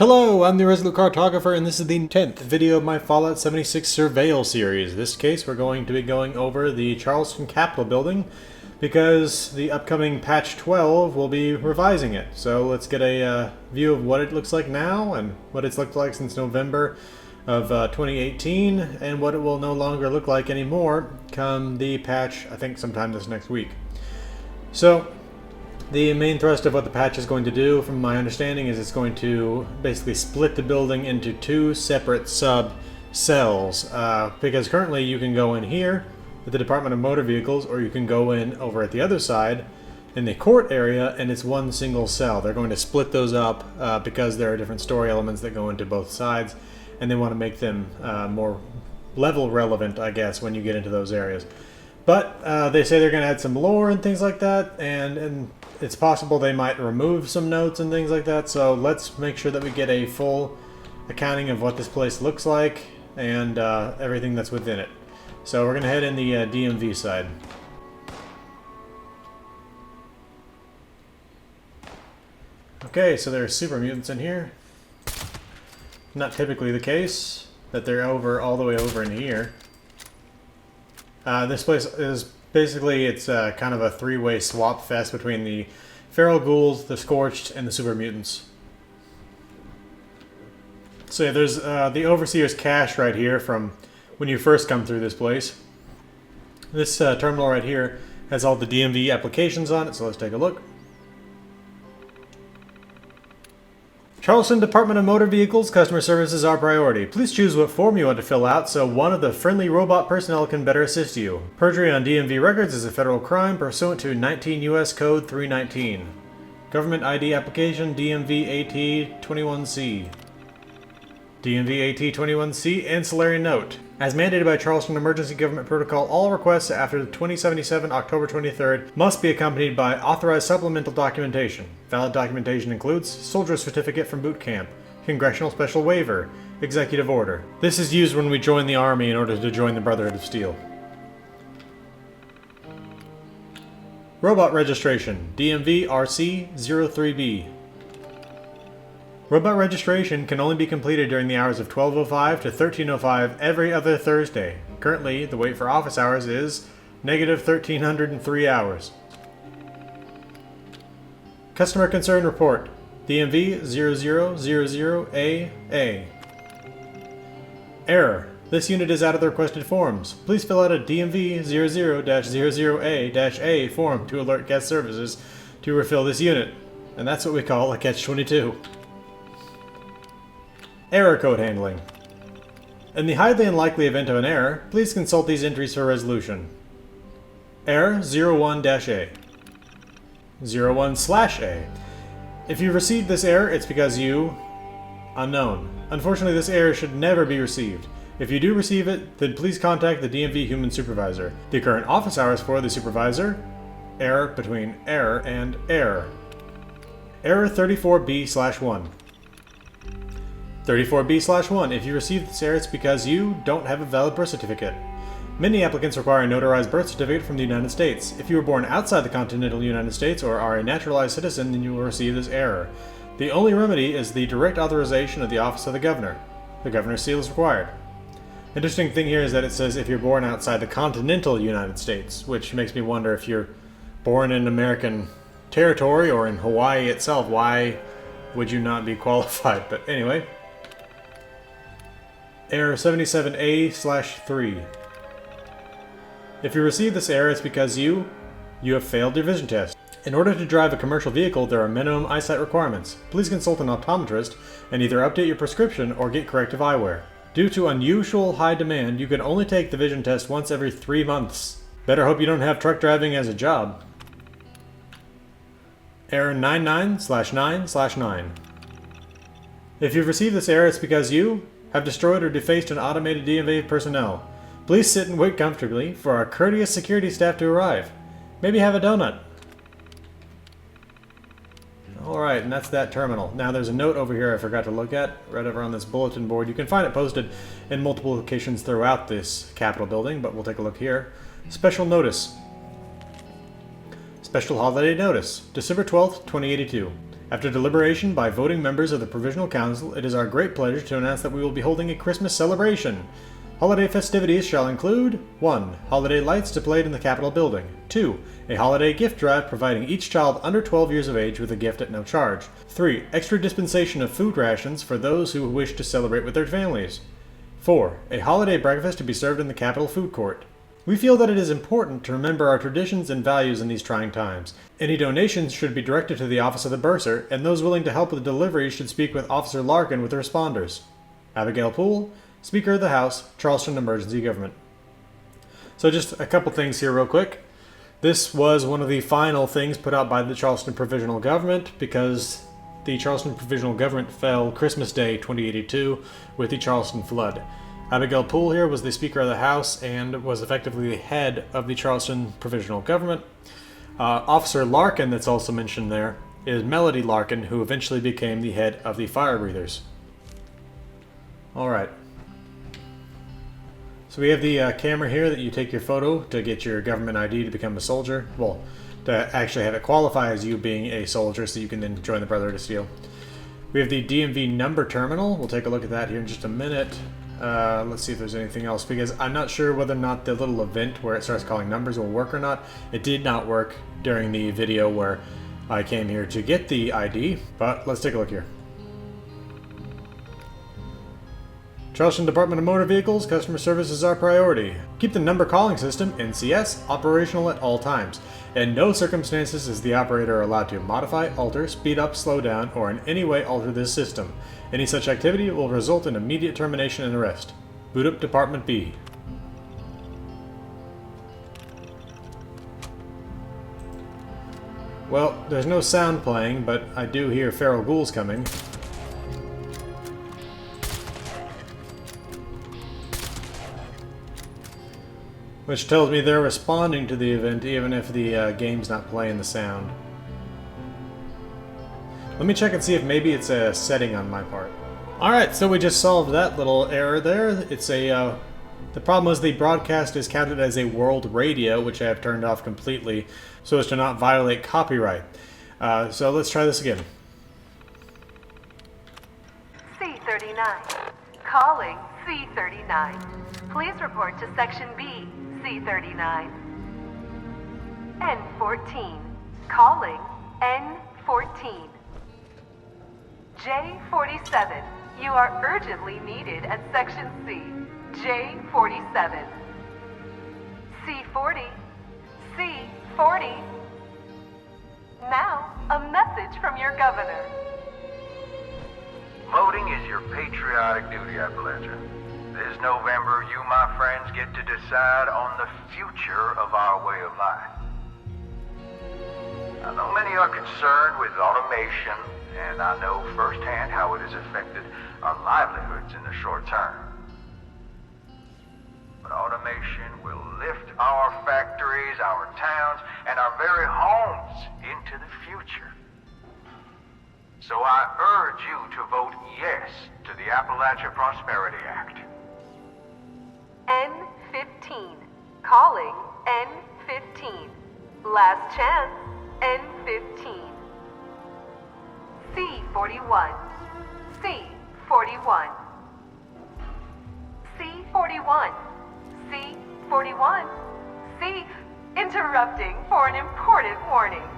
Hello, I'm the Resolute Cartographer, and this is the 10th video of my Fallout 76 Surveyal series. In this case, we're going to be going over the Charleston Capitol Building, because the upcoming patch 12 will be revising it. So let's get a view of what it looks like now, and what it's looked like since November of 2018, and what it will no longer look like anymore come the patch, I think sometime this next week. So, the main thrust of what the patch is going to do, from my understanding, is it's going to basically split the building into two separate sub-cells. Because currently you can go in here at the Department of Motor Vehicles, or you can go in over at the other side in the court area, and it's one single cell. They're going to split those up because there are different story elements that go into both sides, and they want to make them more level relevant, I guess, when you get into those areas. But they say they're going to add some lore and things like that, and it's possible they might remove some notes and things like that, so let's make sure that we get a full accounting of what this place looks like and everything that's within it. So we're going to head in the DMV side. Okay, so there are super mutants in here. Not typically the case that they're all the way over in here. This place is basically, it's kind of a three-way swap fest between the feral ghouls, the scorched, and the super mutants. So yeah, there's the Overseer's cache right here from when you first come through this place. This terminal right here has all the DMV applications on it, so let's take a look. Charleston Department of Motor Vehicles, customer service is our priority. Please choose what form you want to fill out so one of the friendly robot personnel can better assist you. Perjury on DMV records is a federal crime pursuant to 19 U.S. Code 319. Government ID application DMV AT 21C. DMV AT 21C ancillary note. As mandated by Charleston Emergency Government Protocol, all requests after the 2077 October 23rd must be accompanied by authorized supplemental documentation. Valid documentation includes Soldier Certificate from Boot Camp, Congressional Special Waiver, Executive Order. This is used when we join the Army in order to join the Brotherhood of Steel. Robot registration, DMV RC03B. Robot registration can only be completed during the hours of 12:05 to 13:05 every other Thursday. Currently, the wait for office hours is negative 1,303 hours. Customer Concern Report, DMV 0000AA. Error. This unit is out of the requested forms. Please fill out a DMV 00-00A-A form to alert guest services to refill this unit. And that's what we call a Catch-22. Error code handling. In the highly unlikely event of an error, please consult these entries for resolution. Error 01-A. 01/A. If you received this error, it's because you... unknown. Unfortunately, this error should never be received. If you do receive it, then please contact the DMV Human Supervisor. The current office hours for the Supervisor: error between error and error. Error 34B/1. 34B/1. If you received this error, it's because you don't have a valid birth certificate. Many applicants require a notarized birth certificate from the United States. If you were born outside the continental United States or are a naturalized citizen, then you will receive this error. The only remedy is the direct authorization of the Office of the Governor. The Governor's seal is required. Interesting thing here is that it says if you're born outside the continental United States, which makes me wonder if you're born in American territory or in Hawaii itself, why would you not be qualified? But anyway. Error 77A/3. If you receive this error, it's because you have failed your vision test. In order to drive a commercial vehicle, there are minimum eyesight requirements. Please consult an optometrist and either update your prescription or get corrective eyewear. Due to unusual high demand, you can only take the vision test once every 3 months. Better hope you don't have truck driving as a job. Error 99/9/9. If you've received this error, it's because you have destroyed or defaced an automated DMV personnel. Please sit and wait comfortably for our courteous security staff to arrive. Maybe have a donut. Alright, and that's that terminal. Now there's a note over here I forgot to look at, right over on this bulletin board. You can find it posted in multiple locations throughout this Capitol building, but we'll take a look here. Special notice. Special holiday notice. December 12th, 2082. After deliberation by voting members of the Provisional Council, it is our great pleasure to announce that we will be holding a Christmas celebration. Holiday festivities shall include 1. Holiday lights displayed in the Capitol Building. 2. A holiday gift drive providing each child under 12 years of age with a gift at no charge. 3. Extra dispensation of food rations for those who wish to celebrate with their families. 4. A holiday breakfast to be served in the Capitol Food Court. We feel that it is important to remember our traditions and values in these trying times. Any donations should be directed to the Office of the Bursar, and those willing to help with the delivery should speak with Officer Larkin with the responders. Abigail Poole, Speaker of the House, Charleston Emergency Government. So just a couple things here real quick. This was one of the final things put out by the Charleston Provisional Government because the Charleston Provisional Government fell Christmas Day 2082 with the Charleston flood. Abigail Poole here was the Speaker of the House and was effectively the head of the Charleston Provisional Government. Officer Larkin, that's also mentioned there, is Melody Larkin, who eventually became the head of the Fire Breathers. Alright. So we have the camera here that you take your photo to get your government ID to become a soldier. Well, to actually have it qualify as you being a soldier so you can then join the Brotherhood of Steel. We have the DMV number terminal. We'll take a look at that here in just a minute. Let's see if there's anything else, because I'm not sure whether or not the little event where it starts calling numbers will work or not. It did not work during the video where I came here to get the ID, but let's take a look here. Charleston Department of Motor Vehicles, customer service is our priority. Keep the number calling system, NCS, operational at all times. In no circumstances is the operator allowed to modify, alter, speed up, slow down, or in any way alter this system. Any such activity will result in immediate termination and arrest. Boot up Department B. Well, there's no sound playing, but I do hear feral ghouls coming. Which tells me they're responding to the event even if the game's not playing the sound. Let me check and see if maybe it's a setting on my part. Alright, so we just solved that little error there. It's a the problem was the broadcast is counted as a world radio, which I have turned off completely so as to not violate copyright. So let's try this again. C39. Calling C39. Please report to Section B, C39. N14. Calling N14. J47. You are urgently needed at Section C, J47. C40. C40. Now, a message from your governor. Voting is your patriotic duty, Appalachia. This November, you, my friends, get to decide on the future of our way of life. I know many are concerned with automation, and I know firsthand how it has affected our livelihoods in the short term. But automation will lift our factories, our towns, and our very homes into the future. So I urge you to vote yes to the Appalachia Prosperity Act. N15. Calling N15. Last chance, N15. C41. C41. C41. C41. C. Interrupting for an important warning.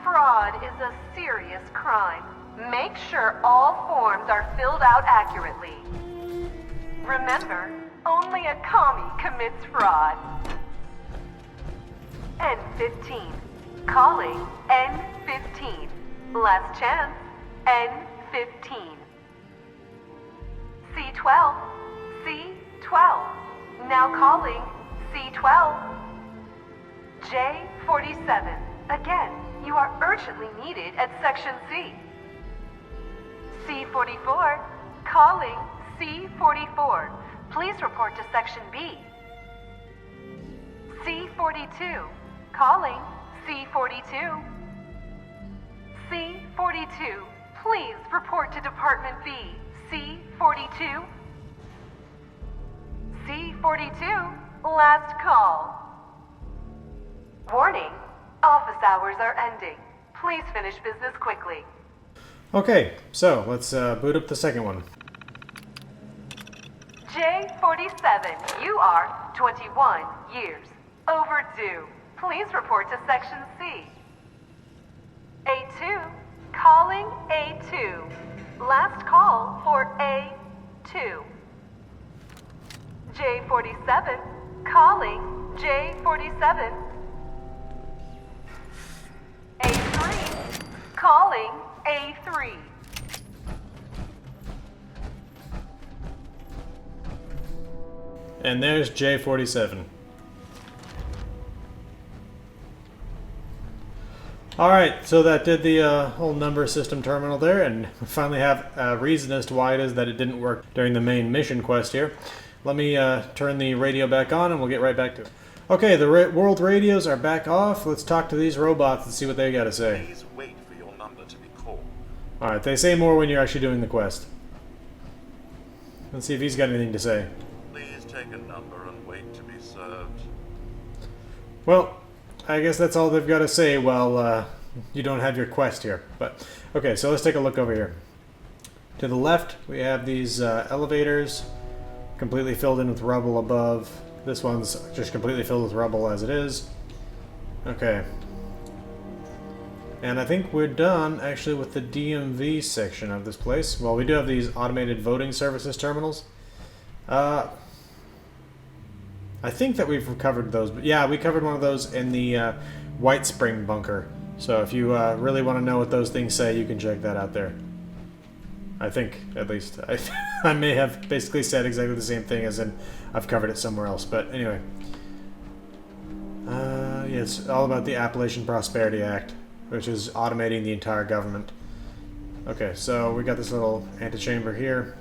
Fraud is a serious crime. Make sure all forms are filled out accurately. Remember, only a commie commits fraud. N15. Calling N15. Last chance, N15. C12. C12. Now calling C12. J47. Again, you are urgently needed at Section C. C44. Calling C44. Please report to Section B. C42. Calling C42. C42. Please report to Department B. C42. C42. Last call. Warning. Office hours are ending. Please finish business quickly. Okay, so let's boot up the second one. J47, you are 21 years overdue. Please report to Section C. A2, calling A2. Last call for A2. J47, calling J47. A3, calling A3. And there's J47. Alright, so that did the whole number system terminal there, and we finally have a reason as to why it is that it didn't work during the main mission quest here. Let me turn the radio back on and we'll get right back to it. Okay, the world radios are back off. Let's talk to these robots and see what they gotta say. Please wait for your number to be called. Alright, they say more when you're actually doing the quest. Let's see if he's got anything to say. Please take a number and wait to be served. Well, I guess that's all they've got to say while you don't have your quest here. But okay, so let's take a look over here. To the left, we have these elevators completely filled in with rubble above. This one's just completely filled with rubble as it is. Okay. And I think we're done, actually, with the DMV section of this place. Well, we do have these automated voting services terminals. I think that we've covered those, but yeah, we covered one of those in the White Spring bunker. So if you really want to know what those things say, you can check that out there. I think, at least. I may have basically said exactly the same thing as in I've covered it somewhere else, but anyway. Yeah, it's all about the Appalachian Prosperity Act, which is automating the entire government. Okay, so we got this little antechamber here.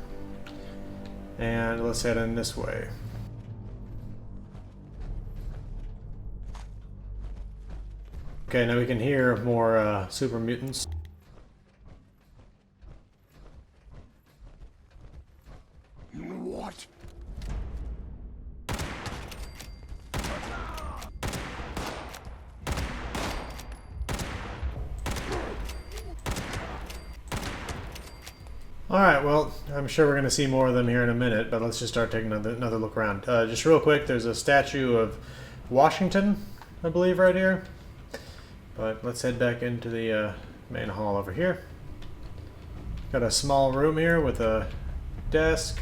And let's head in this way. Okay, now we can hear more super mutants. What? Alright, well, I'm sure we're going to see more of them here in a minute, but let's just start taking another look around. Just real quick, there's a statue of Washington, I believe, right here. But let's head back into the main hall over here. Got a small room here with a desk,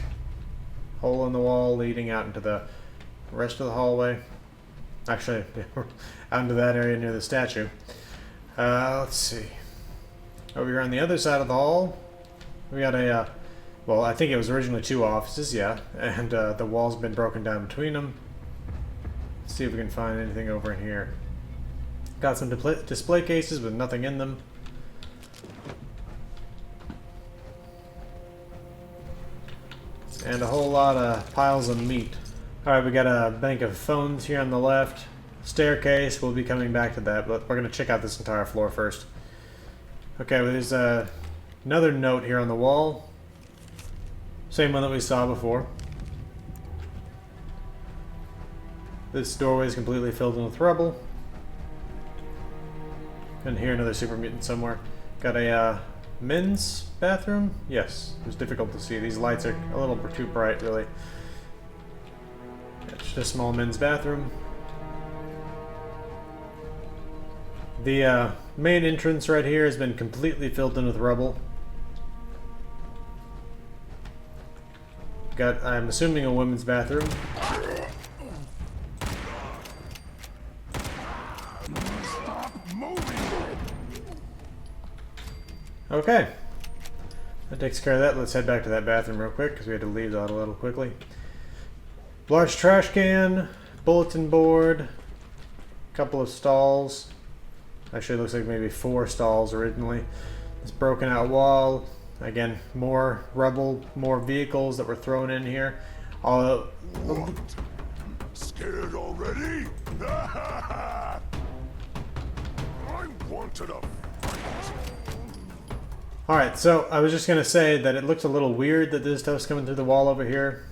hole in the wall leading out into the rest of the hallway. Actually, out into that area near the statue. Let's see. Over here on the other side of the hall, we got a, well, I think it was originally 2 offices, yeah, and the wall's been broken down between them. Let's see if we can find anything over in here. Got some display cases with nothing in them. And a whole lot of piles of meat. Alright, we got a bank of phones here on the left. Staircase, we'll be coming back to that, but we're going to check out this entire floor first. Okay, well, there's another note here on the wall. Same one that we saw before. This doorway is completely filled in with rubble. And here another super mutant somewhere. Got a men's bathroom? Yes, it was difficult to see. These lights are a little too bright, really. It's just a small men's bathroom. The main entrance right here has been completely filled in with rubble. Got, I'm assuming, a women's bathroom. Okay. That takes care of that. Let's head back to that bathroom real quick because we had to leave that a little quickly. Large trash can, bulletin board, couple of stalls. Actually, it looks like maybe 4 stalls originally. This broken out wall. Again, more rubble, more vehicles that were thrown in here. All Scared already? I wanted a Alright, so I was just going to say that it looks a little weird that this stuff's coming through the wall over here.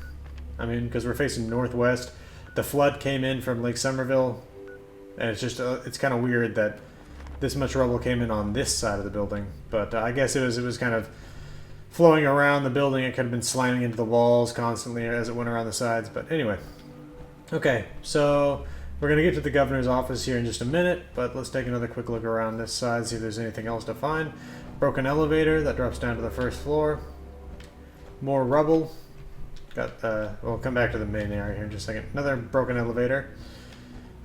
I mean, because we're facing northwest. The flood came in from Lake Somerville, and it's just, it's kind of weird that this much rubble came in on this side of the building. But I guess it was kind of flowing around the building. It could have been slamming into the walls constantly as it went around the sides. But anyway. Okay, so we're going to get to the governor's office here in just a minute, but let's take another quick look around this side, see if there's anything else to find. Broken elevator that drops down to the first floor. More rubble. We'll come back to the main area here in just a second. Another broken elevator.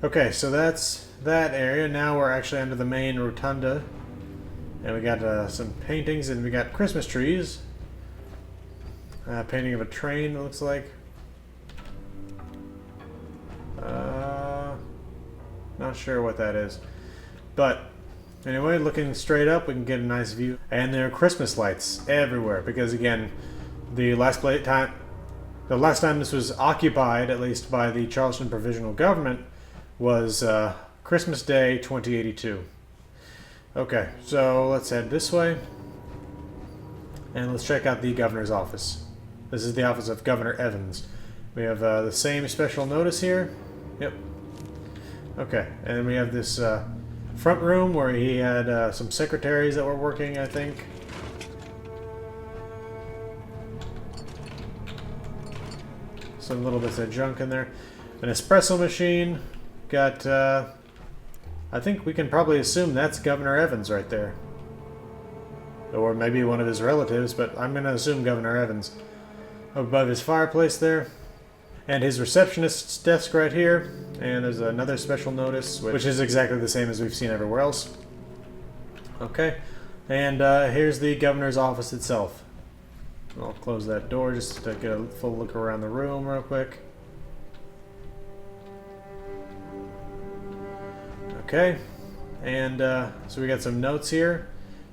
Okay, so that's that area. Now we're actually under the main rotunda. And we got some paintings, and we got Christmas trees. Painting of a train, it looks like. Not sure what that is. But anyway, looking straight up, we can get a nice view. And there are Christmas lights everywhere. Because again, the last time this was occupied, at least by the Charleston Provisional Government, was Christmas Day 2082. Okay, so let's head this way. And let's check out the governor's office. This is the office of Governor Evans. We have the same special notice here. Yep. Okay, and we have this front room where he had some secretaries that were working, I think. Some little bits of junk in there. An espresso machine. Got, I think we can probably assume that's Governor Evans right there. Or maybe one of his relatives, but I'm going to assume Governor Evans. Above his fireplace there. And his receptionist's desk right here. And there's another special notice, which is exactly the same as we've seen everywhere else. Okay. And here's the governor's office itself. I'll close that door just to get a full look around the room real quick. Okay. And so we got some notes here.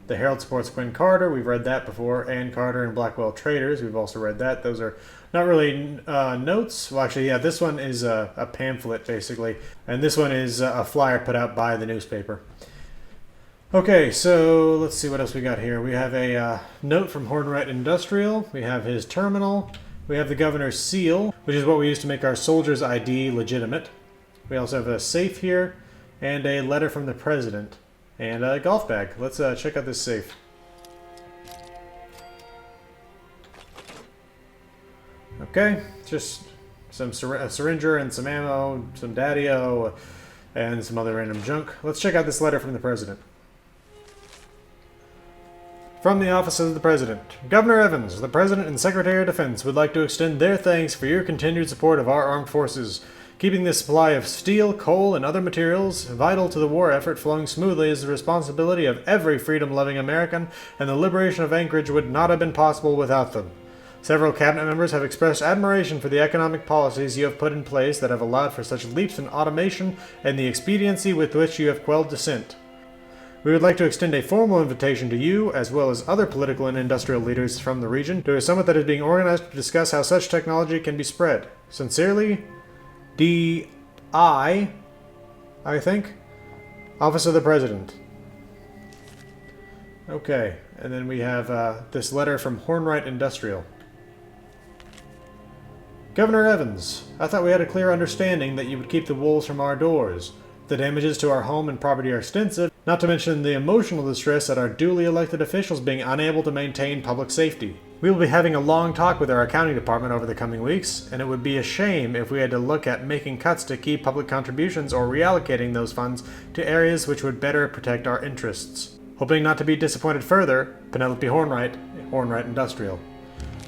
The Herald supports Quinn Carter. We've read that before. Ann Carter and Blackwell Traders. We've also read that. Those are not really notes. Well, actually, yeah, this one is a pamphlet, basically. And this one is a flyer put out by the newspaper. Okay, so let's see what else we got here. We have a note from Hornwright Industrial. We have his terminal. We have the governor's seal, which is what we use to make our soldier's ID legitimate. We also have a safe here and a letter from the president. And a golf bag. Let's check out this safe. Okay, just some a syringer and some ammo, some daddy-o, and some other random junk. Let's check out this letter from the president. From the Office of the President. Governor Evans, the President and Secretary of Defense would like to extend their thanks for your continued support of our armed forces. Keeping the supply of steel, coal, and other materials vital to the war effort flowing smoothly is the responsibility of every freedom-loving American, and the liberation of Anchorage would not have been possible without them. Several cabinet members have expressed admiration for the economic policies you have put in place that have allowed for such leaps in automation and the expediency with which you have quelled dissent. We would like to extend a formal invitation to you, as well as other political and industrial leaders from the region, to a summit that is being organized to discuss how such technology can be spread. Sincerely, D.I., I think, Office of the President. Okay, and then we have this letter from Hornwright Industrial. Governor Evans, I thought we had a clear understanding that you would keep the wolves from our doors. The damages to our home and property are extensive, not to mention the emotional distress at our duly elected officials being unable to maintain public safety. We will be having a long talk with our accounting department over the coming weeks, and it would be a shame if we had to look at making cuts to key public contributions or reallocating those funds to areas which would better protect our interests. Hoping not to be disappointed further, Penelope Hornwright, Hornwright Industrial.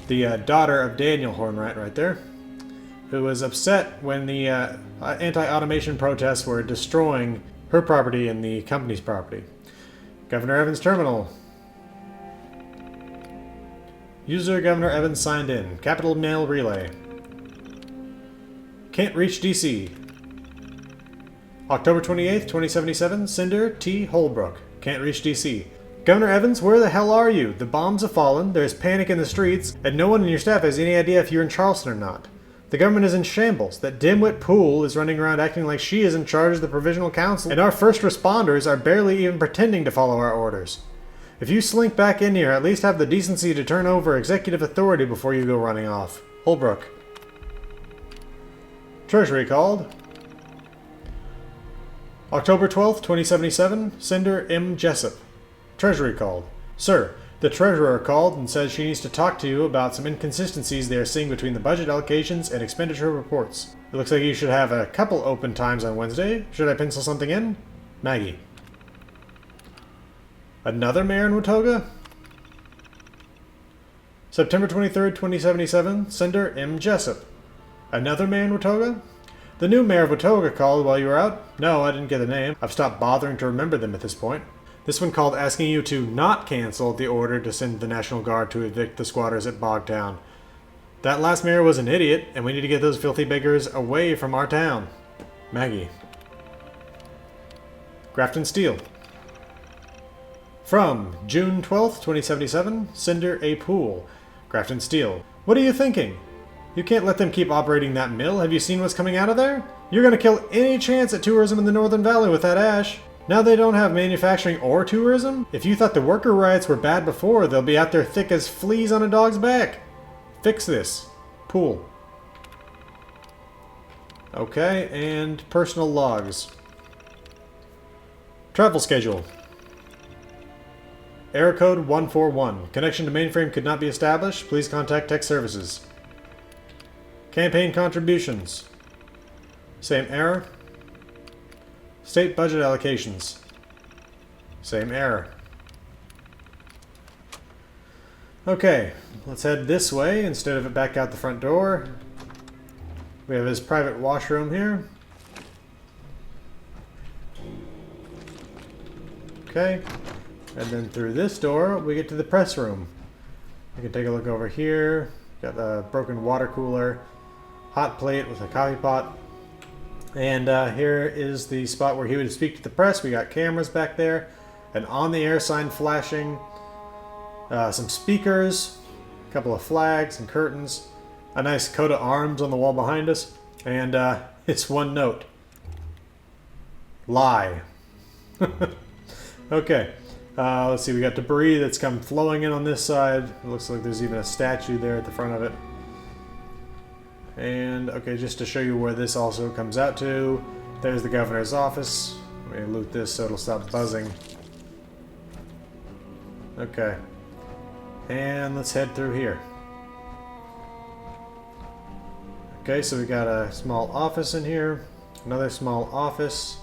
The daughter of Daniel Hornwright right there, who was upset when the anti-automation protests were destroying her property and the company's property. Governor Evans Terminal. User Governor Evans signed in. Capital Mail Relay. Can't reach DC. October 28th, 2077. Sender T. Holbrook. Can't reach DC. Governor Evans, where the hell are you? The bombs have fallen, there's panic in the streets, and no one in your staff has any idea if you're in Charleston or not. The government is in shambles. That dimwit Poole is running around acting like she is in charge of the Provisional Council, and our first responders are barely even pretending to follow our orders. If you slink back in here, at least have the decency to turn over executive authority before you go running off. Holbrook. Treasury called. October 12th, 2077, Sender M. Jessup. Treasury called. Sir, the Treasurer called and says she needs to talk to you about some inconsistencies they are seeing between the budget allocations and expenditure reports. It looks like you should have a couple open times on Wednesday. Should I pencil something in? Maggie. Another mayor in Watoga? September 23rd, 2077, Sender M. Jessup. Another mayor in Watoga? The new mayor of Watoga called while you were out? No, I didn't get the name. I've stopped bothering to remember them at this point. This one called asking you to not cancel the order to send the National Guard to evict the squatters at Bogtown. That last mayor was an idiot, and we need to get those filthy beggars away from our town. Maggie. Grafton Steele. From June 12th, 2077, Cinder A. Poole. Grafton Steele. What are you thinking? You can't let them keep operating that mill. Have you seen what's coming out of there? You're going to kill any chance at tourism in the Northern Valley with that ash. Now they don't have manufacturing or tourism? If you thought the worker riots were bad before, they'll be out there thick as fleas on a dog's back. Fix this. Pool. Okay, and personal logs. Travel schedule. Error code 141. Connection to mainframe could not be established. Please contact tech services. Campaign contributions. Same error. State budget allocations. Same error. Okay, let's head this way instead of it back out the front door. We have his private washroom here. Okay, and then through this door we get to the press room. We can take a look over here. Got a broken water cooler, hot plate with a coffee pot. And here is the spot where he would speak to the press. We got cameras back there, an on-the-air sign flashing, some speakers, a couple of flags and curtains, a nice coat of arms on the wall behind us, and it's one note. Lie. Okay, let's see, we got debris that's come flowing in on this side. It looks like there's even a statue there at the front of it. And, okay, just to show you where this also comes out to, there's the governor's office. Let me loot this so it'll stop buzzing. Okay. And let's head through here. Okay, so we got a small office in here, another small office,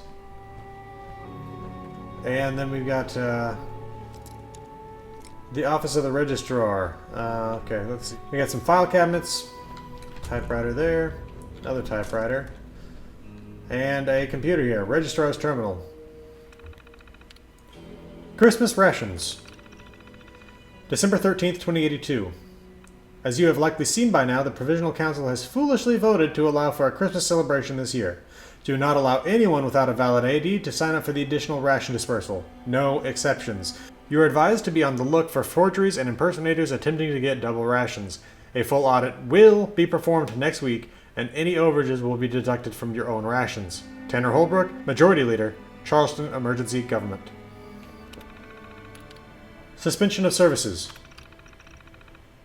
and then we've got the office of the registrar. Okay, let's see. We got some file cabinets. Typewriter there, another typewriter, and a computer here, registrar's terminal. Christmas rations. December 13th, 2082. As you have likely seen by now, the Provisional Council has foolishly voted to allow for a Christmas celebration this year. Do not allow anyone without a valid ID to sign up for the additional ration dispersal. No exceptions. You are advised to be on the look for forgeries and impersonators attempting to get double rations. A full audit will be performed next week, and any overages will be deducted from your own rations. Tanner Holbrook, Majority Leader, Charleston Emergency Government. Suspension of services.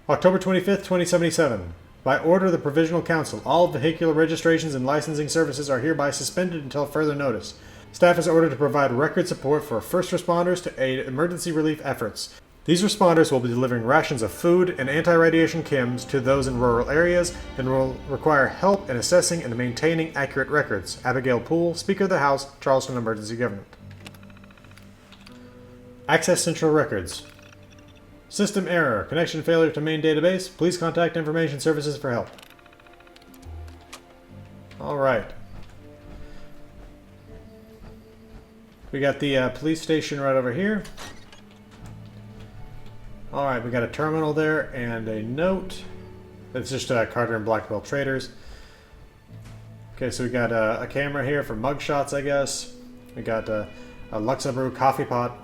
October 25th, 2077. By order of the Provisional Council, all vehicular registrations and licensing services are hereby suspended until further notice. Staff is ordered to provide record support for first responders to aid emergency relief efforts. These responders will be delivering rations of food and anti-radiation chems to those in rural areas and will require help in assessing and maintaining accurate records. Abigail Poole, Speaker of the House, Charleston Emergency Government. Access Central Records. System error. Connection failure to main database. Please contact Information Services for help. Alright. We got the police station right over here. Alright, we got a terminal there and a note. It's just Carter and Blackwell Traders. Okay, so we got a camera here for mugshots, I guess. We got a Luxabrew coffee pot.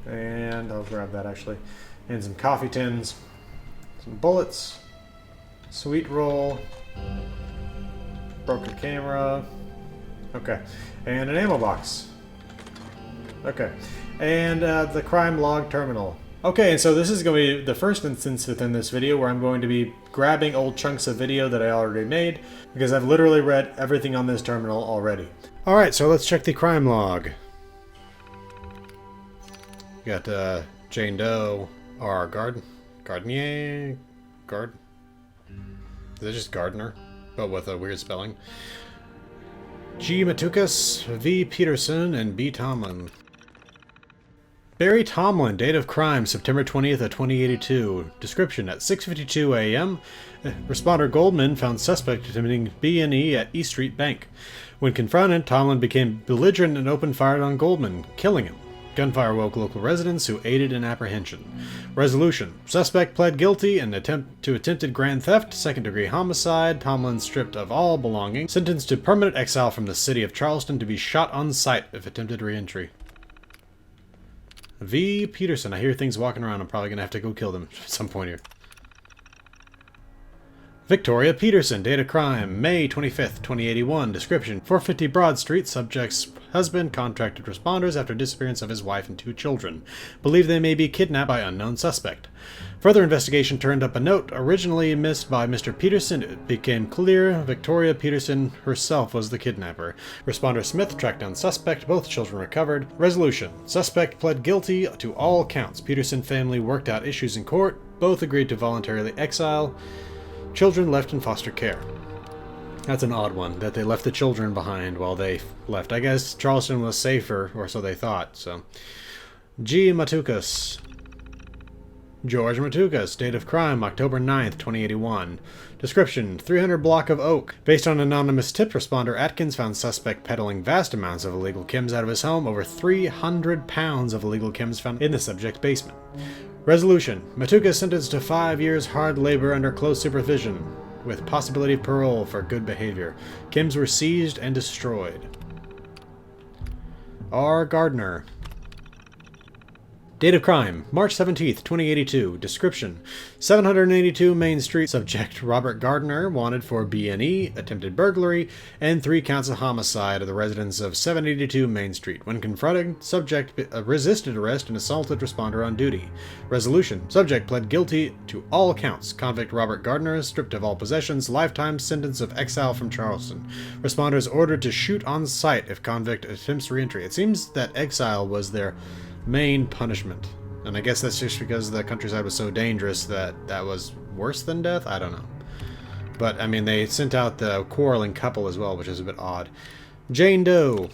And I'll grab that actually. And some coffee tins. Some bullets. Sweet roll. Broken camera. Okay. And an ammo box. Okay. And the crime log terminal. Okay, and so this is going to be the first instance within this video where I'm going to be grabbing old chunks of video that I already made, because I've literally read everything on this terminal already. Alright, so let's check the crime log. Got Jane Doe, or Gardner? Is it just Gardner, but with a weird spelling? G. Matukas, V. Peterson, and B. Tomlin. Barry Tomlin, date of crime, September 20th of 2082. Description, at 6:52 a.m., responder Goldman found suspect attempting B&E at East Street Bank. When confronted, Tomlin became belligerent and opened fire on Goldman, killing him. Gunfire woke local residents who aided in apprehension. Resolution. Suspect pled guilty in attempted grand theft, second-degree homicide. Tomlin stripped of all belongings. Sentenced to permanent exile from the city of Charleston to be shot on sight if attempted re-entry. V. Peterson. I hear things walking around. I'm probably going to have to go kill them at some point here. Victoria Peterson, date of crime, May 25th, 2081. Description, 450 Broad Street, subject's husband contacted responders after disappearance of his wife and 2 children. Believe they may be kidnapped by unknown suspect. Further investigation turned up a note originally missed by Mr. Peterson. It became clear Victoria Peterson herself was the kidnapper. Responder Smith tracked down suspect, both children recovered. Resolution, suspect pled guilty to all counts. Peterson family worked out issues in court, both agreed to voluntarily exile. Children left in foster care. That's an odd one, that they left the children behind while they left. I guess Charleston was safer, or so they thought, so. G. Matukas. George Matukas, date of crime, October 9th, 2081. Description, 300 block of Oak. Based on anonymous tip, responder Atkins found suspect peddling vast amounts of illegal chems out of his home. Over 300 pounds of illegal chems found in the subject's basement. Resolution, Matukas sentenced to 5 years hard labor under close supervision, with possibility of parole for good behavior. Chems were seized and destroyed. R. Gardner. Date of crime, March 17th, 2082. Description, 782 Main Street. Subject Robert Gardner, wanted for B&E, attempted burglary, and 3 counts of homicide of the residents of 782 Main Street. When confronted, subject resisted arrest and assaulted responder on duty. Resolution, subject pled guilty to all counts. Convict Robert Gardner, stripped of all possessions, lifetime sentence of exile from Charleston. Responders ordered to shoot on sight if convict attempts re-entry. It seems that exile was their main punishment, and I guess that's just because the countryside was so dangerous that that was worse than death. I don't know, but I mean, they sent out the quarreling couple as well, which is a bit odd. Jane Doe.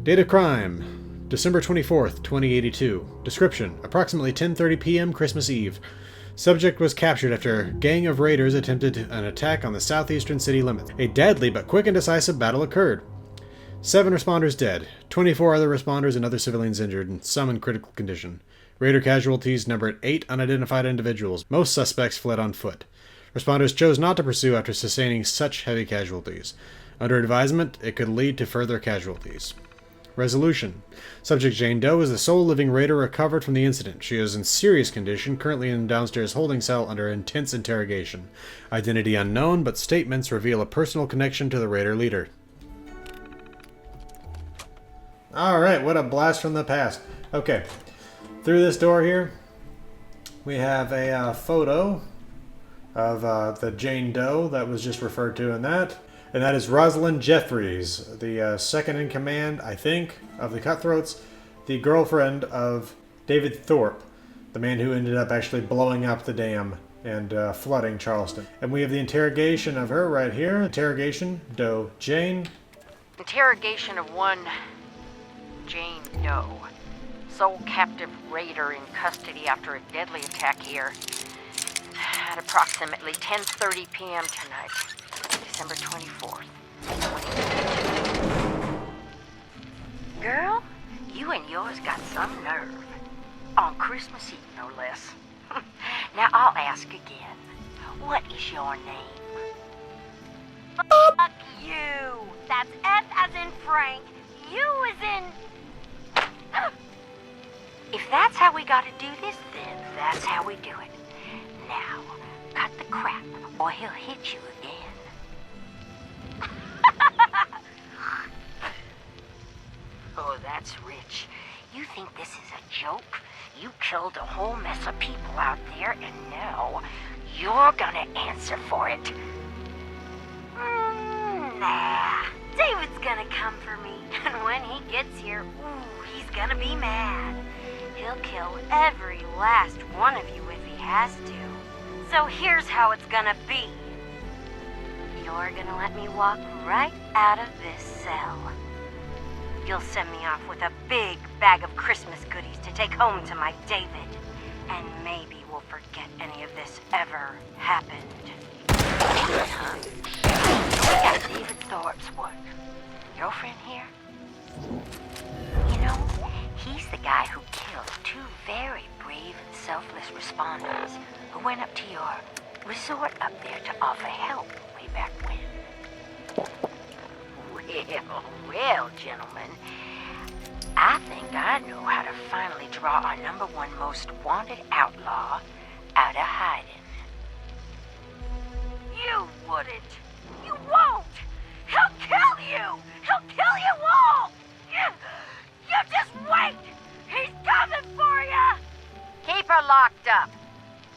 Date of crime, December 24th, 2082. Description, approximately 10:30 p.m. Christmas Eve. Subject was captured after a gang of raiders attempted an attack on the southeastern city limits. A deadly but quick and decisive battle occurred. 7 responders dead, 24 other responders and other civilians injured, and some in critical condition. Raider casualties numbered 8 unidentified individuals. Most suspects fled on foot. Responders chose not to pursue after sustaining such heavy casualties. Under advisement, it could lead to further casualties. Resolution. Subject Jane Doe is the sole living raider recovered from the incident. She is in serious condition, currently in a downstairs holding cell under intense interrogation. Identity unknown, but statements reveal a personal connection to the raider leader. Alright, what a blast from the past. Okay, through this door here, we have a photo of the Jane Doe that was just referred to in that. And that is Rosalind Jeffries, the second in command, I think, of the Cutthroats, the girlfriend of David Thorpe, the man who ended up actually blowing up the dam and flooding Charleston. And we have the interrogation of her right here. Interrogation, Doe Jane. Interrogation of one Jane Doe, sole captive raider in custody after a deadly attack here at approximately 10:30 p.m. tonight, December 24th, 2022. Girl, you and yours got some nerve. On Christmas Eve, no less. Now I'll ask again, what is your name? Fuck you! That's F as in Frank, U as in... If that's how we gotta do this, then that's how we do it. Now, cut the crap, or he'll hit you again. Oh, that's rich. You think this is a joke? You killed a whole mess of people out there, and now you're gonna answer for it. Nah. David's gonna come for me, and when he gets here, he's gonna be mad. He'll kill every last one of you if he has to. So here's how it's gonna be. You're gonna let me walk right out of this cell. You'll send me off with a big bag of Christmas goodies to take home to my David. And maybe we'll forget any of this ever happened. Yeah, David Thorpe's work. Your friend here? You know, he's the guy who killed 2 very brave, selfless responders who went up to your resort up there to offer help way back when. Well, gentlemen, I think I know how to finally draw our #1 most wanted outlaw out of hiding. You wouldn't. You won't. He'll kill you. He'll kill you all. You just wait. He's coming for you. Keep her locked up.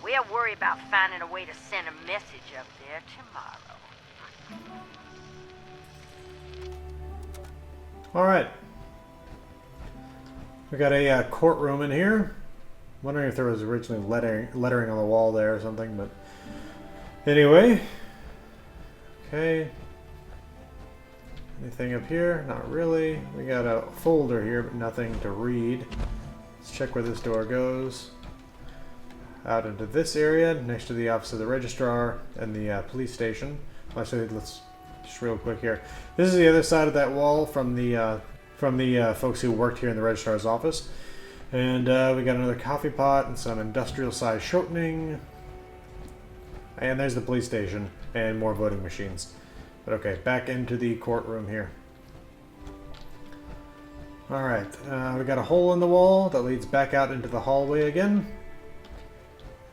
We'll worry about finding a way to send a message up there tomorrow. Alright. We got a courtroom in here. Wondering if there was originally lettering on the wall there or something, but anyway. Okay. Anything up here? Not really. We got a folder here, but nothing to read. Let's check where this door goes. Out into this area, next to the office of the registrar and the police station. Actually, let's just real quick here. This is the other side of that wall from the folks who worked here in the registrar's office. And we got another coffee pot and some industrial-sized shortening. And there's the police station and more voting machines. But okay, back into the courtroom here. Alright, we got a hole in the wall that leads back out into the hallway again.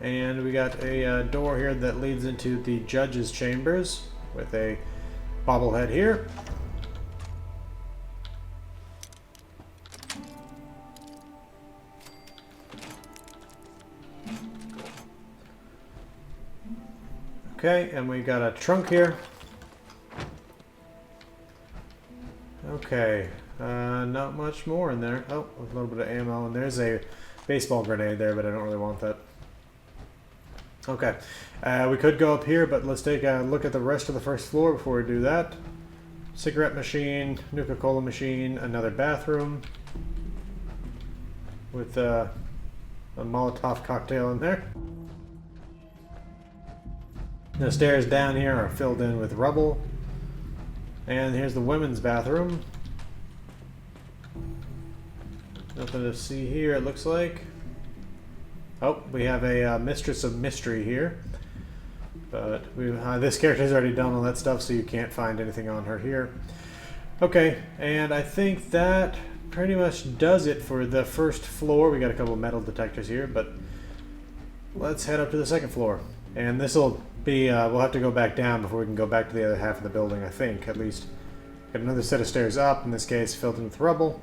And we got a door here that leads into the judge's chambers with a bobblehead here. Okay, and we got a trunk here. Okay, not much more in there. Oh, a little bit of ammo, and there's a baseball grenade there, but I don't really want that. Okay, we could go up here, but let's take a look at the rest of the first floor before we do that. Cigarette machine, Nuka-Cola machine, another bathroom with a Molotov cocktail in there. The stairs down here are filled in with rubble. And here's the women's bathroom. Nothing to see here, it looks like. Oh, we have a Mistress of Mystery here. But this character's already done all that stuff, so you can't find anything on her here. Okay, and I think that pretty much does it for the first floor. We got a couple of metal detectors here, but let's head up to the second floor. And this will be, we'll have to go back down before we can go back to the other half of the building, I think, at least. Got another set of stairs up, in this case filled in with rubble.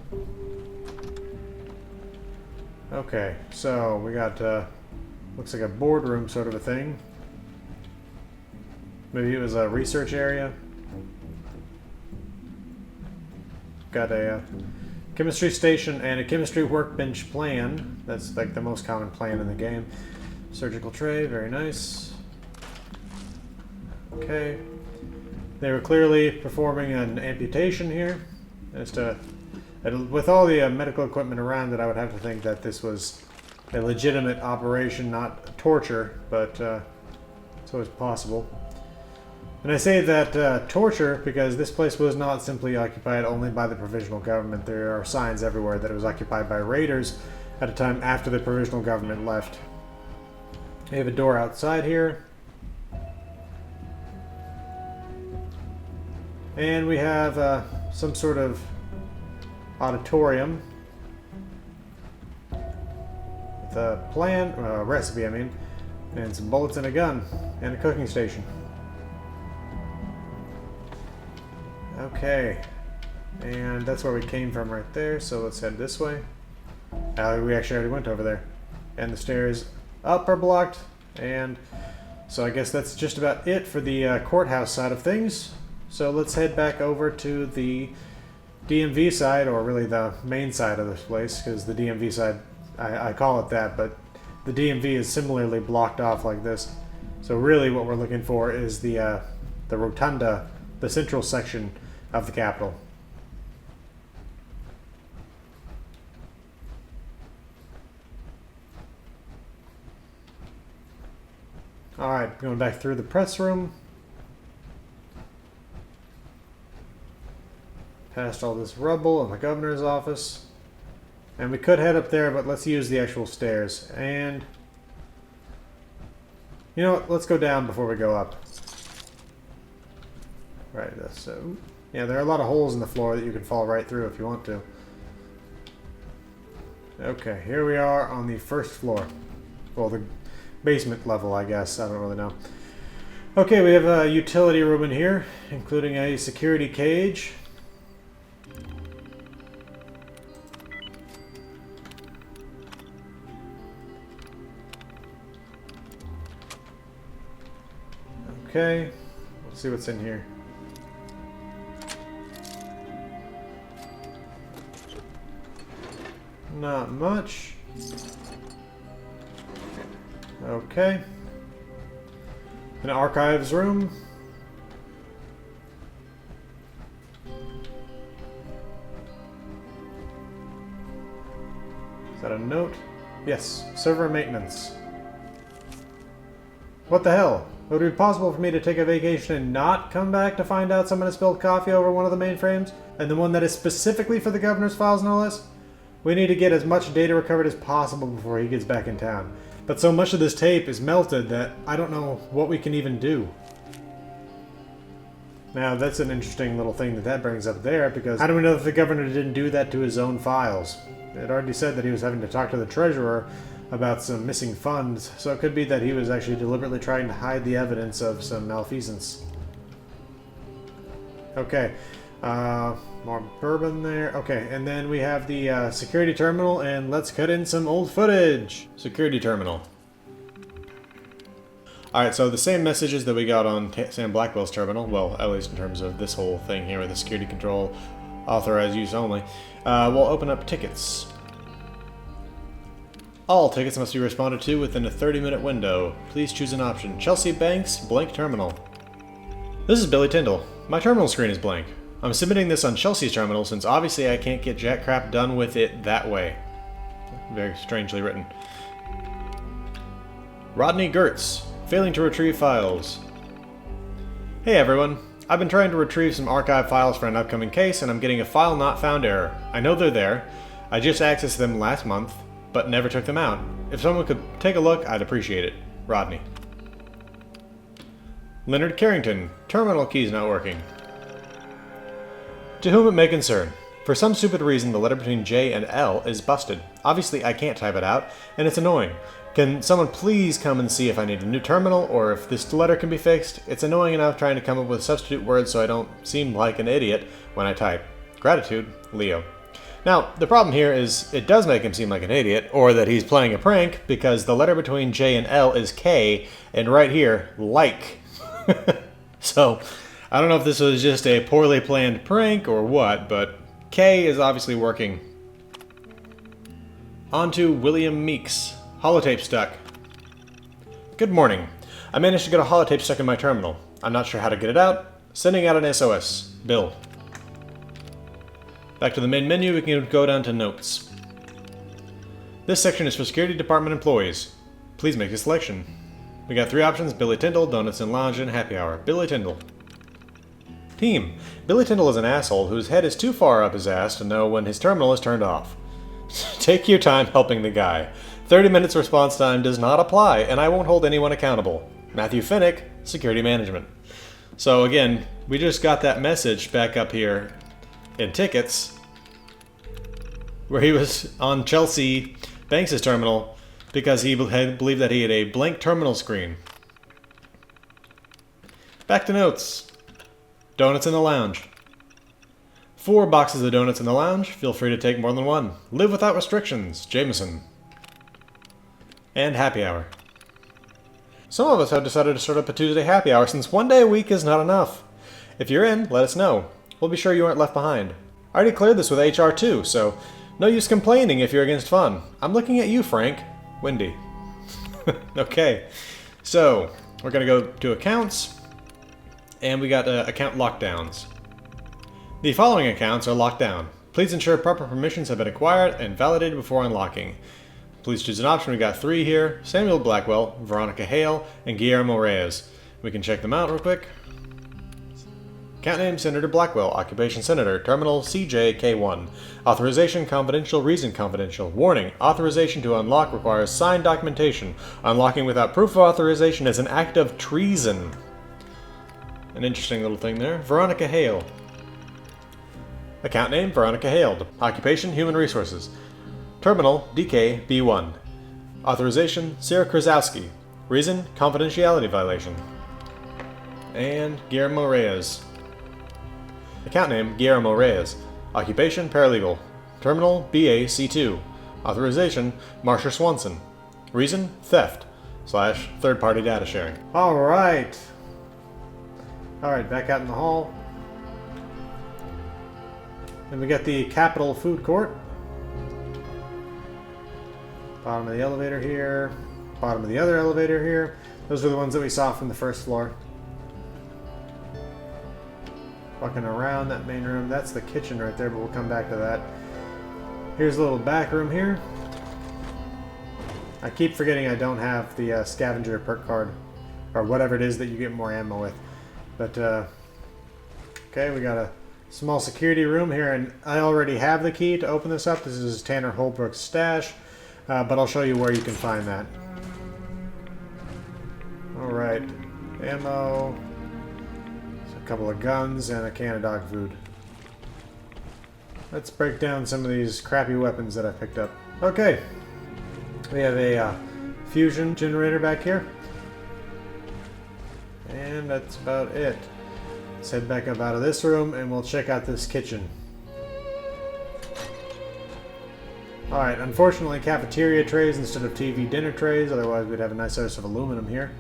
Okay, so we got, looks like a boardroom sort of a thing. Maybe it was a research area. Got a chemistry station and a chemistry workbench plan. That's like the most common plan in the game. Surgical tray, very nice. Okay. They were clearly performing an amputation here. With all the medical equipment around it, I would have to think that this was a legitimate operation, not torture, but it's always possible. And I say that torture because this place was not simply occupied only by the provisional government. There are signs everywhere that it was occupied by raiders at a time after the provisional government left. We have a door outside here. And we have some sort of auditorium with a plan, recipe I mean, and some bullets and a gun, and a cooking station. Okay, and that's where we came from right there, so let's head this way. We actually already went over there. And the stairs up are blocked. And so I guess that's just about it for the courthouse side of things. So let's head back over to the DMV side, or really the main side of this place, because the DMV side, I call it that, but the DMV is similarly blocked off like this. So really what we're looking for is the rotunda, the central section of the Capitol. Alright, going back through the press room. Past all this rubble in the governor's office. And we could head up there, but let's use the actual stairs. And you know what? Let's go down before we go up. Right, so yeah, there are a lot of holes in the floor that you can fall right through if you want to. Okay, here we are on the first floor. Well, the basement level, I guess. I don't really know. Okay, we have a utility room in here, including a security cage. Okay, let's see what's in here. Not much. Okay. An archives room. Is that a note? Yes, server maintenance. What the hell? Would it be possible for me to take a vacation and not come back to find out someone has spilled coffee over one of the mainframes? And the one that is specifically for the governor's files, no less? We need to get as much data recovered as possible before he gets back in town. But so much of this tape is melted that I don't know what we can even do. Now, that's an interesting little thing that brings up there, because how do we know that the governor didn't do that to his own files? It already said that he was having to talk to the treasurer about some missing funds, so it could be that he was actually deliberately trying to hide the evidence of some malfeasance. Okay, more bourbon there. Okay, and then we have the security terminal, and let's cut in some old footage. Security terminal. Alright, so the same messages that we got on Sam Blackwell's terminal, well, at least in terms of this whole thing here with the security control, authorized use only. We'll open up tickets. All tickets must be responded to within a 30-minute window. Please choose an option. Chelsea Banks, blank terminal. This is Billy Tyndall. My terminal screen is blank. I'm submitting this on Chelsea's terminal since obviously I can't get jack crap done with it that way. Very strangely written. Rodney Gertz, failing to retrieve files. Hey everyone. I've been trying to retrieve some archive files for an upcoming case and I'm getting a file not found error. I know they're there. I just accessed them last month, but never took them out. If someone could take a look, I'd appreciate it. Rodney. Leonard Carrington. Terminal key's not working. To whom it may concern. For some stupid reason, the letter between J and L is busted. Obviously, I can't type it out, and it's annoying. Can someone please come and see if I need a new terminal, or if this letter can be fixed? It's annoying enough trying to come up with substitute words so I don't seem like an idiot when I type. Gratitude, Leo. Now, the problem here is it does make him seem like an idiot, or that he's playing a prank, because the letter between J and L is K, and right here, like. So, I don't know if this was just a poorly planned prank or what, but K is obviously working. On to William Meeks. Holotape stuck. Good morning. I managed to get a holotape stuck in my terminal. I'm not sure how to get it out. Sending out an SOS. Bill. Back to the main menu, we can go down to notes. This section is for security department employees. Please make a selection. We got 3 options: Billy Tyndall, Donuts and Lounge, and Happy Hour. Billy Tyndall. Team. Billy Tyndall is an asshole whose head is too far up his ass to know when his terminal is turned off. Take your time helping the guy. 30 minutes response time does not apply, and I won't hold anyone accountable. Matthew Finnick, Security Management. So again, we just got that message back up here in tickets, where he was on Chelsea Banks' terminal because he believed that he had a blank terminal screen. Back to notes. Donuts in the Lounge. 4 boxes of donuts in the lounge. Feel free to take more than one. Live without restrictions. Jameson. And happy hour. Some of us have decided to start up a Tuesday happy hour since one day a week is not enough. If you're in, let us know. We'll be sure you aren't left behind. I already cleared this with HR too, so no use complaining if you're against fun. I'm looking at you, Frank. Wendy. Okay, so we're going to go to accounts, and we got account lockdowns. The following accounts are locked down. Please ensure proper permissions have been acquired and validated before unlocking. Please choose an option. We got 3 here: Samuel Blackwell, Veronica Hale, and Guillermo Reyes. We can check them out real quick. Account name: Senator Blackwell. Occupation: Senator. Terminal: CJK1. Authorization: confidential. Reason: confidential. Warning: authorization to unlock requires signed documentation. Unlocking without proof of authorization is an act of treason. An interesting little thing there. Veronica Hale. Account name: Veronica Hale. Occupation: Human Resources. Terminal: DKB1. Authorization: Sarah Krasowski. Reason: confidentiality violation. And Guillermo Reyes. Account name: Guillermo Reyes. Occupation: Paralegal. Terminal: BAC2. Authorization: Marsha Swanson. Reason: theft / third-party data sharing. Alright, back out in the hall. Then we got the Capitol Food Court. Bottom of the elevator here. Bottom of the other elevator here. Those are the ones that we saw from the first floor. Walking around that main room. That's the kitchen right there, but we'll come back to that. Here's a little back room here. I keep forgetting I don't have the scavenger perk card, or whatever it is that you get more ammo with. But, okay, we got a small security room here, and I already have the key to open this up. This is Tanner Holbrook's stash, but I'll show you where you can find that. Alright, ammo. A couple of guns and a can of dog food. Let's break down some of these crappy weapons that I picked up. Okay, we have a fusion generator back here, and that's about it. Let's head back up out of this room and we'll check out this kitchen. Alright, unfortunately cafeteria trays instead of TV dinner trays, otherwise we'd have a nice source of aluminum here.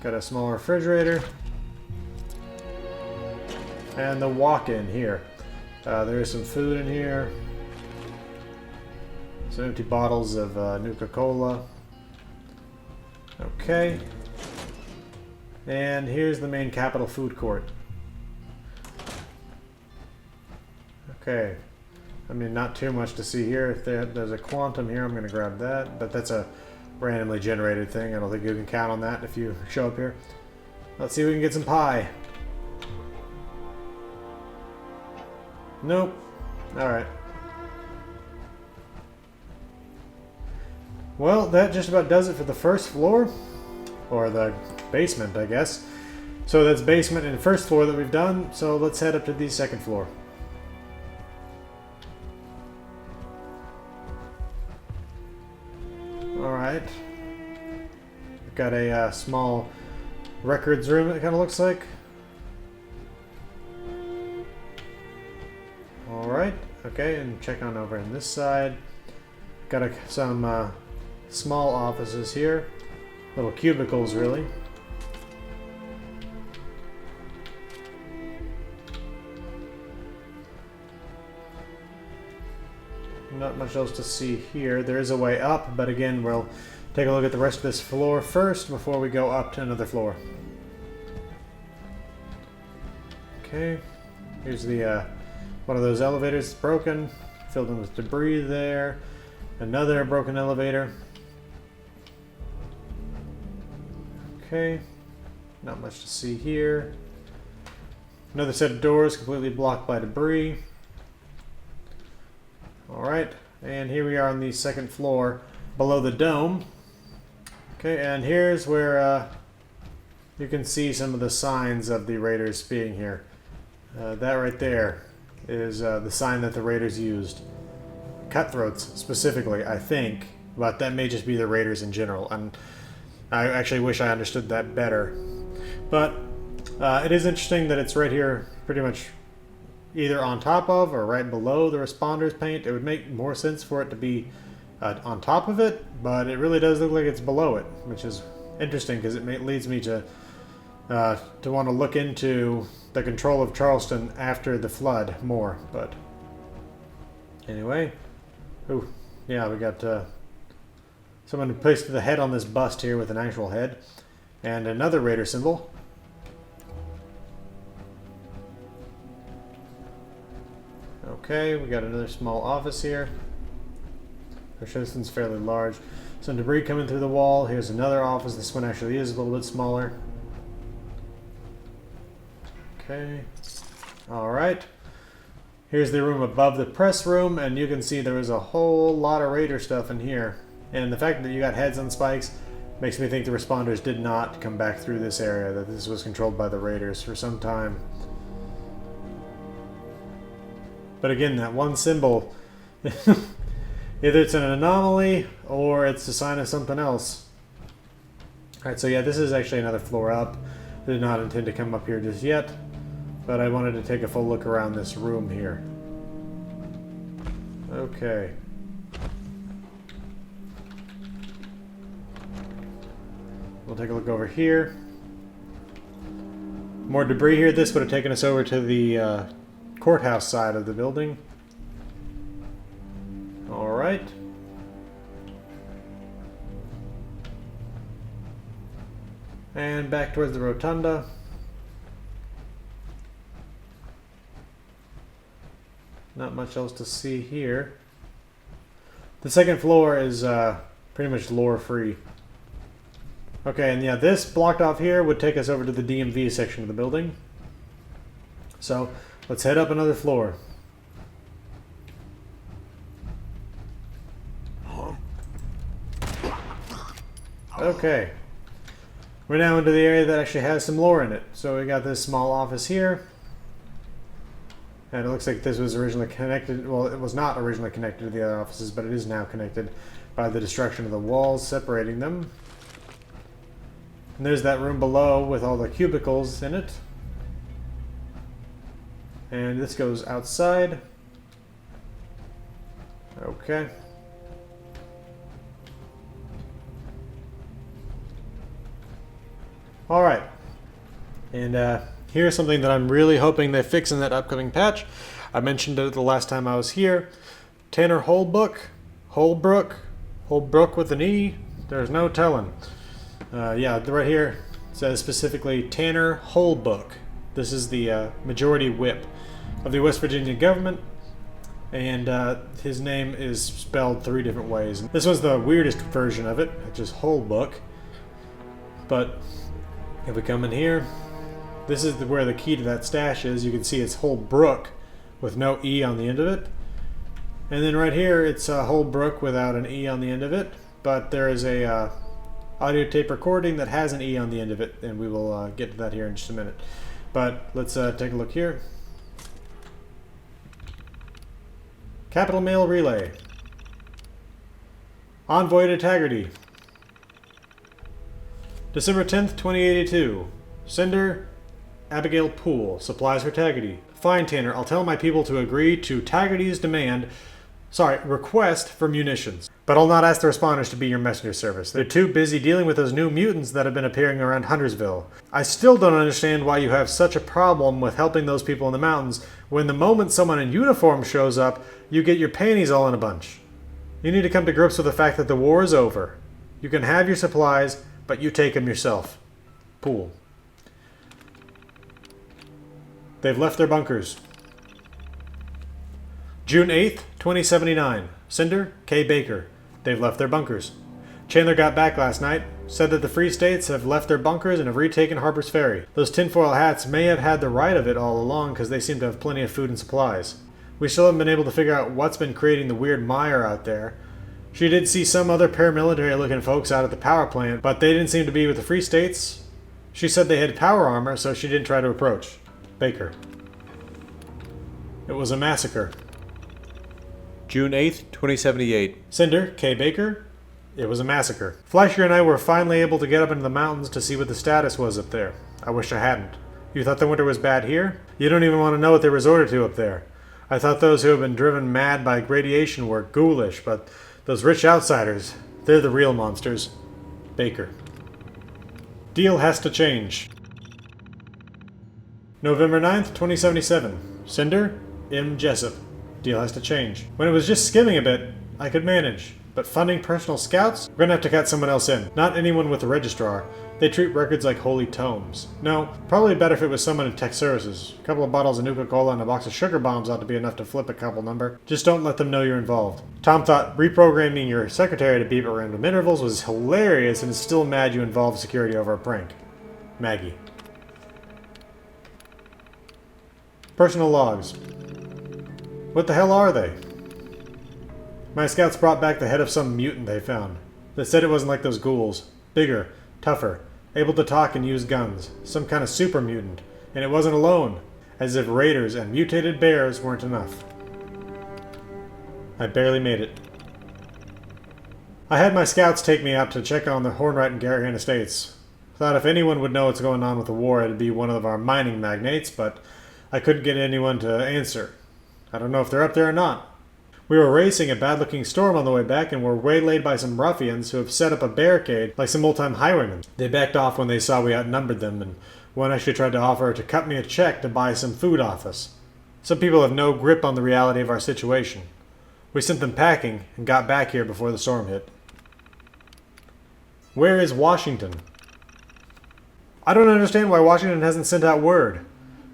Got a small refrigerator. And the walk-in here. There is some food in here. Some empty bottles of Nuka-Cola. Okay. And here's the main Capitol Food Court. Okay. I mean, not too much to see here. If there's a quantum here, I'm going to grab that. But that's a randomly generated thing. I don't think you can count on that if you show up here. Let's see if we can get some pie. Nope. Alright. Well, that just about does it for the first floor. Or the basement, I guess. So that's basement and first floor that we've done. So let's head up to the second floor. Alright. We've got a small records room, it kind of looks like. Alright, okay, and check on over on this side. Got some small offices here. Little cubicles, really. Not much else to see here. There is a way up, but again, we'll take a look at the rest of this floor first before we go up to another floor. Okay, here's the one of those elevators is broken, filled in with debris there. Another broken elevator. Okay, not much to see here. Another set of doors completely blocked by debris. Alright, and here we are on the second floor below the dome. Okay, and here's where you can see some of the signs of the raiders being here. That right there is the sign that the raiders used. Cutthroats specifically, I think, but that may just be the raiders in general. And I actually wish I understood that better. But it is interesting that it's right here, pretty much either on top of or right below the responders paint. It would make more sense for it to be on top of it, but it really does look like it's below it, which is interesting because it leads me to want to look into the control of Charleston after the flood more. But anyway, ooh, yeah, we got someone who placed the head on this bust here with an actual head, and another Raider symbol. Okay, we got another small office here. Our Charleston's fairly large. Some debris coming through the wall. Here's another office. This one actually is a little bit smaller. Okay. Alright. Here's the room above the press room, and you can see there was a whole lot of Raider stuff in here. And the fact that you got heads on spikes makes me think the responders did not come back through this area, that this was controlled by the Raiders for some time. But again, that one symbol, either it's an anomaly or it's a sign of something else. Alright, so yeah, this is actually another floor up. I did not intend to come up here just yet, but I wanted to take a full look around this room here. Okay. We'll take a look over here. More debris here. This would have taken us over to the courthouse side of the building. Alright. And back towards the rotunda. Not much else to see here. The second floor is pretty much lore free. Okay, and yeah, this blocked off here would take us over to the DMV section of the building. So, let's head up another floor. Okay. We're now into the area that actually has some lore in it. So we got this small office here. And it looks like this was originally connected, well, it was not originally connected to the other offices, but it is now connected by the destruction of the walls separating them. And there's that room below with all the cubicles in it. And this goes outside. Okay. Alright. And here's something that I'm really hoping they fix in that upcoming patch. I mentioned it the last time I was here. Tanner Holbrook with an E. There's no telling. Yeah, right here it says specifically Tanner Holbrook. This is the majority whip of the West Virginia government, and his name is spelled 3 different ways. This was the weirdest version of it, just Holbrook. But if we come in here, this is where the key to that stash is. You can see it's Holbrook with no E on the end of it. And then right here it's Holbrook without an E on the end of it, but there is a audio tape recording that has an E on the end of it, and we will get to that here in just a minute. But let's take a look here. Capital Mail Relay. Envoy to Taggarty. December 10th, 2082. Sender, Abigail Poole. Supplies for Taggarty. Fine, Tanner. I'll tell my people to agree to Taggarty's request for munitions. But I'll not ask the responders to be your messenger service. They're too busy dealing with those new mutants that have been appearing around Huntersville. I still don't understand why you have such a problem with helping those people in the mountains when the moment someone in uniform shows up, you get your panties all in a bunch. You need to come to grips with the fact that the war is over. You can have your supplies, but you take them yourself. Poole. They've left their bunkers. June 8th, 2079. Sender, K. Baker. They've left their bunkers. Chandler got back last night, said that the Free States have left their bunkers and have retaken Harper's Ferry. Those tinfoil hats may have had the right of it all along because they seem to have plenty of food and supplies. We still haven't been able to figure out what's been creating the weird mire out there. She did see some other paramilitary-looking folks out at the power plant, but they didn't seem to be with the Free States. She said they had power armor, so she didn't try to approach. Baker. It was a massacre. June 8th, 2078. Sender, K. Baker. It was a massacre. Fleischer and I were finally able to get up into the mountains to see what the status was up there. I wish I hadn't. You thought the winter was bad here? You don't even want to know what they resorted to up there. I thought those who have been driven mad by radiation were ghoulish, but those rich outsiders, they're the real monsters. Baker. Deal has to change. November 9th, 2077. Sender, M. Jessup. Deal has to change. When it was just skimming a bit, I could manage. But funding personal scouts? We're gonna have to cut someone else in. Not anyone with a registrar. They treat records like holy tomes. No, probably better if it was someone in tech services. A couple of bottles of Nuka-Cola and a box of sugar bombs ought to be enough to flip a couple number. Just don't let them know you're involved. Tom thought reprogramming your secretary to beep at random intervals was hilarious and is still mad you involved security over a prank. Maggie. Personal logs. What the hell are they? My scouts brought back the head of some mutant they found. They said it wasn't like those ghouls. Bigger, tougher, able to talk and use guns. Some kind of super mutant. And it wasn't alone. As if raiders and mutated bears weren't enough. I barely made it. I had my scouts take me out to check on the Hornwright and Garrihan estates. Thought if anyone would know what's going on with the war, it'd be one of our mining magnates, but I couldn't get anyone to answer. I don't know if they're up there or not. We were racing a bad-looking storm on the way back and were waylaid by some ruffians who have set up a barricade like some old-time highwaymen. They backed off when they saw we outnumbered them, and one actually tried to offer to cut me a check to buy some food off us. Some people have no grip on the reality of our situation. We sent them packing and got back here before the storm hit. Where is Washington? I don't understand why Washington hasn't sent out word.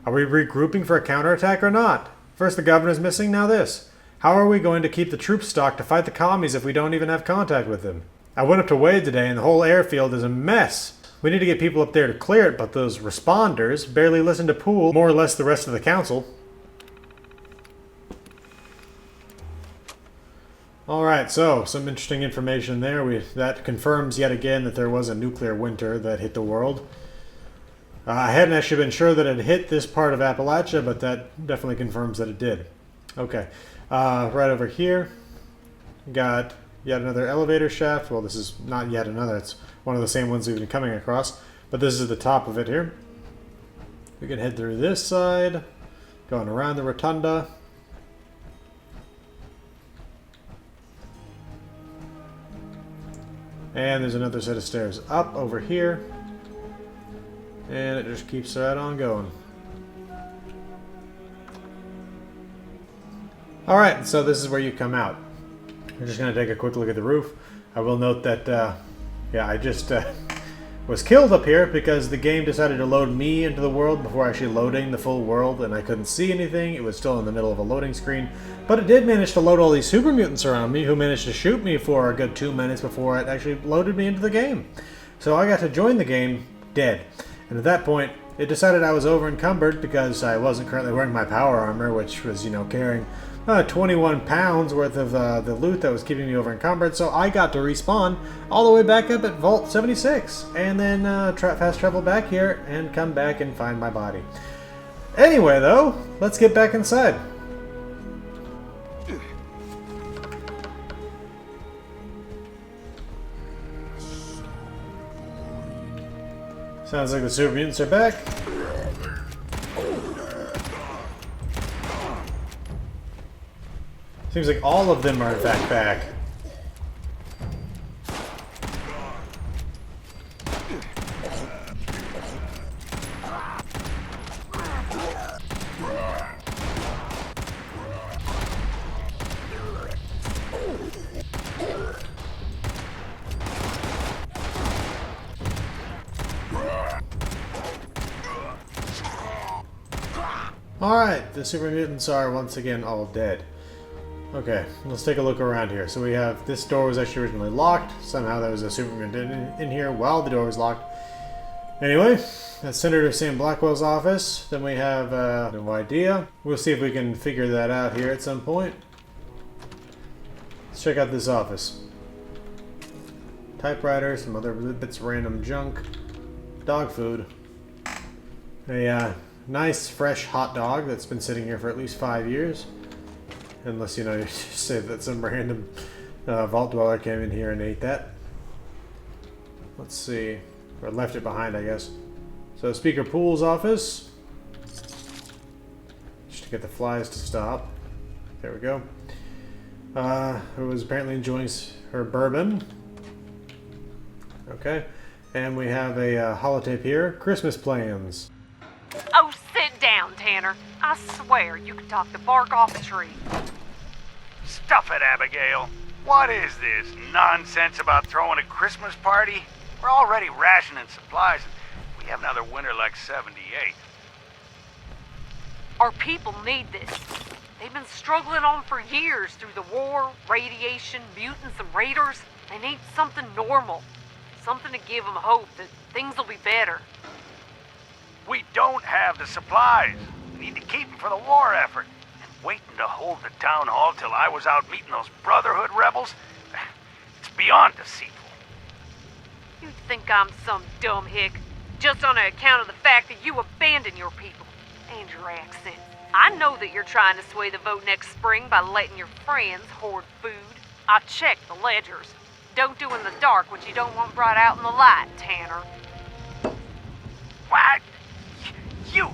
Are we regrouping for a counterattack or not? First the governor's missing, now this. How are we going to keep the troops stocked to fight the commies if we don't even have contact with them? I went up to Wade today and the whole airfield is a mess. We need to get people up there to clear it, but those responders barely listen to Poole, more or less the rest of the council. Alright, so some interesting information there. That confirms yet again that there was a nuclear winter that hit the world. I hadn't actually been sure that it hit this part of Appalachia, but that definitely confirms that it did. Okay. Right over here, got yet another elevator shaft. Well, this is not yet another. It's one of the same ones we've been coming across. But this is the top of it here. We can head through this side, going around the rotunda. And there's another set of stairs up over here. And it just keeps right on going. Alright, so this is where you come out. We're just going to take a quick look at the roof. I will note that, I just was killed up here because the game decided to load me into the world before actually loading the full world, and I couldn't see anything. It was still in the middle of a loading screen. But it did manage to load all these super mutants around me who managed to shoot me for a good 2 minutes before it actually loaded me into the game. So I got to join the game dead. And at that point, it decided I was over encumbered because I wasn't currently wearing my power armor, which was, carrying 21 pounds worth of the loot that was keeping me over encumbered, so I got to respawn all the way back up at Vault 76, and then fast travel back here and come back and find my body. Anyway, though, let's get back inside. Sounds like the super mutants are back. Seems like all of them are in fact back. Alright, the super mutants are once again all dead. Okay, let's take a look around here. So we have, this door was actually originally locked. Somehow there was a super mutant in here while the door was locked. Anyway, that's Senator Sam Blackwell's office. Then we have no idea. We'll see if we can figure that out here at some point. Let's check out this office. Typewriter, some other bits of random junk. Dog food. A nice fresh hot dog that's been sitting here for at least 5 years. Unless, you just say that some random vault dweller came in here and ate that. Let's see. Or left it behind, I guess. So Speaker Poole's office. get the flies to stop. There we go. Who was apparently enjoying her bourbon. Okay. And we have a holotape here. Christmas plans. Oh, sit down, Tanner. I swear you can talk the bark off a tree. Stuff it, Abigail. What is this nonsense about throwing a Christmas party? We're already rationing supplies, and we have another winter like 78. Our people need this. They've been struggling on for years through the war, radiation, mutants, and raiders. They need something normal. Something to give them hope that things will be better. We don't have the supplies. We need to keep them for the war effort. And waiting to hold the town hall till I was out meeting those Brotherhood rebels? It's beyond deceitful. You think I'm some dumb hick, just on account of the fact that you abandon your people and your accent. I know that you're trying to sway the vote next spring by letting your friends hoard food. I checked the ledgers. Don't do in the dark what you don't want brought out in the light, Tanner. What? You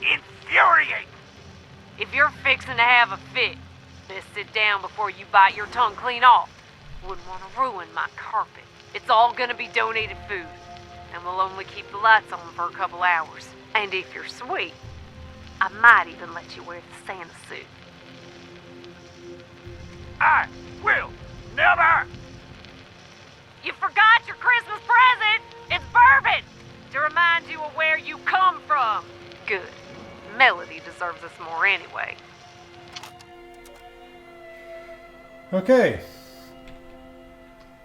infuriate. If you're fixing to have a fit, best sit down before you bite your tongue clean off. Wouldn't want to ruin my carpet. It's all gonna be donated food, and we'll only keep the lights on for a couple hours. And if you're sweet, I might even let you wear the Santa suit. I will never. You forgot your Christmas present! It's bourbon! To remind you of where you come from. Good. Melody deserves this more anyway. Okay.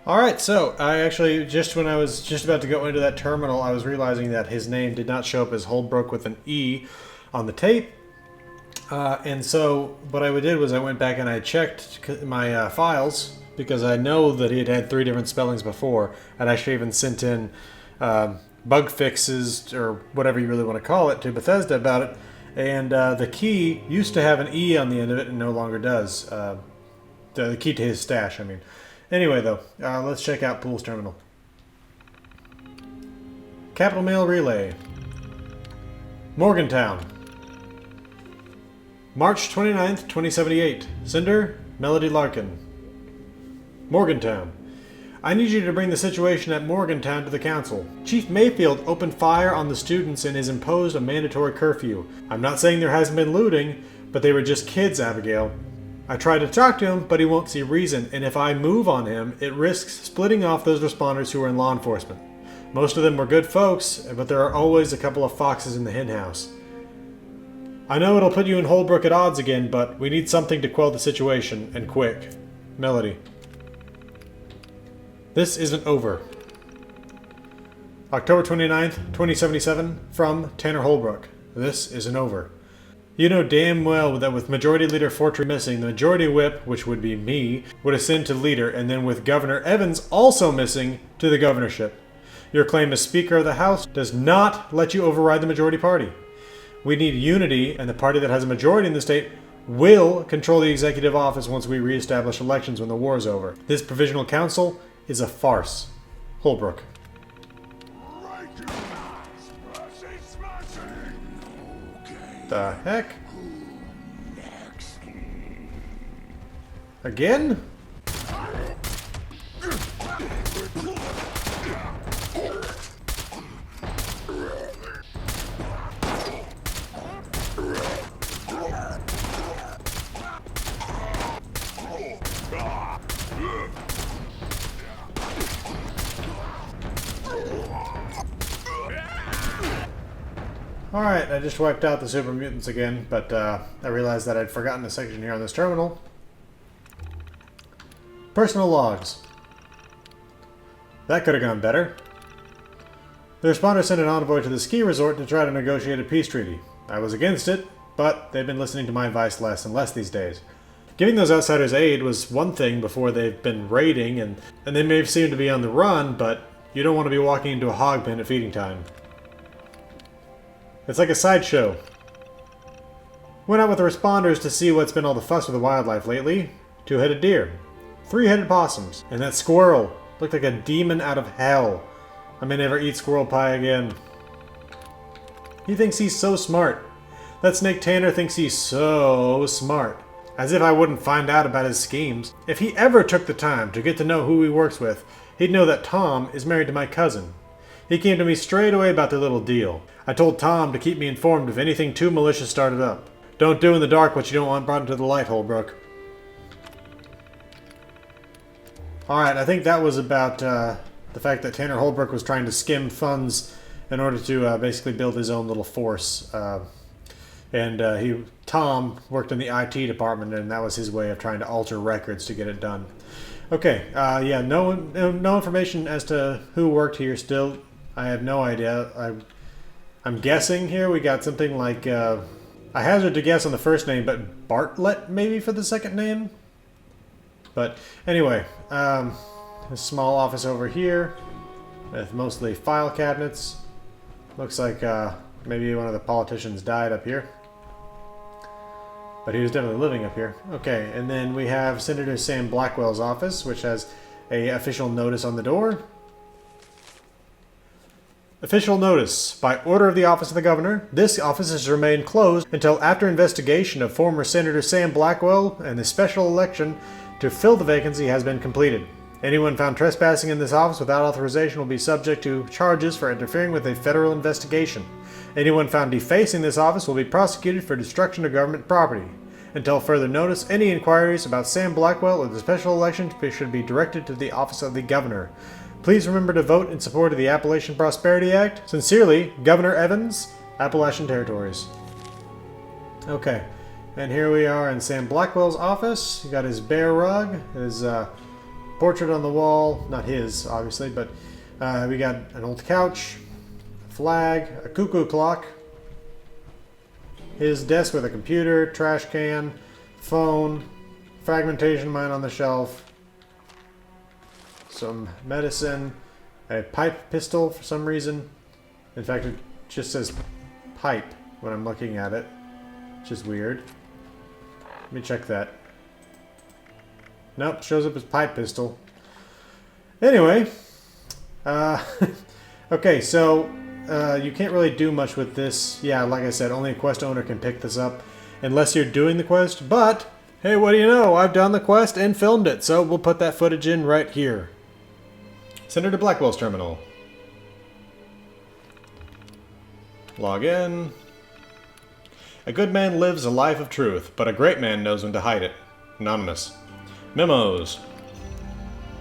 Alright, so I actually, just when I was just about to go into that terminal, I was realizing that his name did not show up as Holbrook with an E on the tape. And so what I did was I went back and I checked my files, because I know that he had had 3 different spellings before. I'd actually even sent in bug fixes, or whatever you really want to call it, to Bethesda about it. And the key used to have an E on the end of it and no longer does. The key to his stash, I mean. Anyway, though, let's check out Pool's terminal. Capital Mail Relay. Morgantown. March 29th, 2078. Sender, Melody Larkin. Morgantown. I need you to bring the situation at Morgantown to the council. Chief Mayfield opened fire on the students and has imposed a mandatory curfew. I'm not saying there hasn't been looting, but they were just kids, Abigail. I tried to talk to him, but he won't see reason, and if I move on him, it risks splitting off those responders who are in law enforcement. Most of them were good folks, but there are always a couple of foxes in the henhouse. I know it'll put you and Holbrook at odds again, but we need something to quell the situation, and quick. Melody. This isn't over. October 29th, 2077, from Tanner Holbrook. This isn't over. You know damn well that with Majority Leader Fortree missing, the Majority Whip, which would be me, would ascend to leader, and then with Governor Evans also missing, to the governorship. Your claim as Speaker of the House does not let you override the majority party. We need unity, and the party that has a majority in the state will control the executive office once we reestablish elections when the war is over. This provisional council is a farce. Holbrook. The heck? Again? Alright, I just wiped out the super mutants again, but I realized that I'd forgotten a section here on this terminal. Personal logs. That could have gone better. The responder sent an envoy to the ski resort to try to negotiate a peace treaty. I was against it, but they've been listening to my advice less and less these days. Giving those outsiders aid was one thing before they've been raiding, and they may seem to be on the run, but you don't want to be walking into a hog pen at feeding time. It's like a sideshow. Went out with the responders to see what's been all the fuss with the wildlife lately. 2-headed deer. 3-headed possums. And that squirrel looked like a demon out of hell. I may never eat squirrel pie again. He thinks he's so smart. That snake Tanner thinks he's so smart. As if I wouldn't find out about his schemes. If he ever took the time to get to know who he works with, he'd know that Tom is married to my cousin. He came to me straight away about their little deal. I told Tom to keep me informed if anything too malicious started up. Don't do in the dark what you don't want brought into the light, Holbrook. Alright, I think that was about the fact that Tanner Holbrook was trying to skim funds in order to basically build his own little force. Tom worked in the IT department, and that was his way of trying to alter records to get it done. Okay, yeah, no information as to who worked here still. I have no idea. I'm guessing here we got something like, I hazard to guess on the first name, but Bartlett maybe for the second name? But anyway, a small office over here with mostly file cabinets. Looks like maybe one of the politicians died up here. But he was definitely living up here. Okay, and then we have Senator Sam Blackwell's office, which has a official notice on the door. Official notice. By order of the Office of the Governor, this office has remained closed until after investigation of former Senator Sam Blackwell and the special election to fill the vacancy has been completed. Anyone found trespassing in this office without authorization will be subject to charges for interfering with a federal investigation. Anyone found defacing this office will be prosecuted for destruction of government property. Until further notice, any inquiries about Sam Blackwell or the special election should be directed to the Office of the Governor. Please remember to vote in support of the Appalachian Prosperity Act. Sincerely, Governor Evans, Appalachian Territories. Okay, and here we are in Sam Blackwell's office. He got his bear rug, his portrait on the wall. Not his, obviously, but we got an old couch, a flag, a cuckoo clock, his desk with a computer, trash can, phone, fragmentation mine on the shelf, some medicine, a pipe pistol for some reason. In fact, it just says pipe when I'm looking at it, which is weird. Let me check that. Nope, shows up as pipe pistol. Anyway, okay, so you can't really do much with this. Yeah, like I said, only a quest owner can pick this up unless you're doing the quest. But hey, what do you know? I've done the quest and filmed it, so we'll put that footage in right here. Senator Blackwell's terminal. Log in. A good man lives a life of truth, but a great man knows when to hide it. Anonymous. Memos.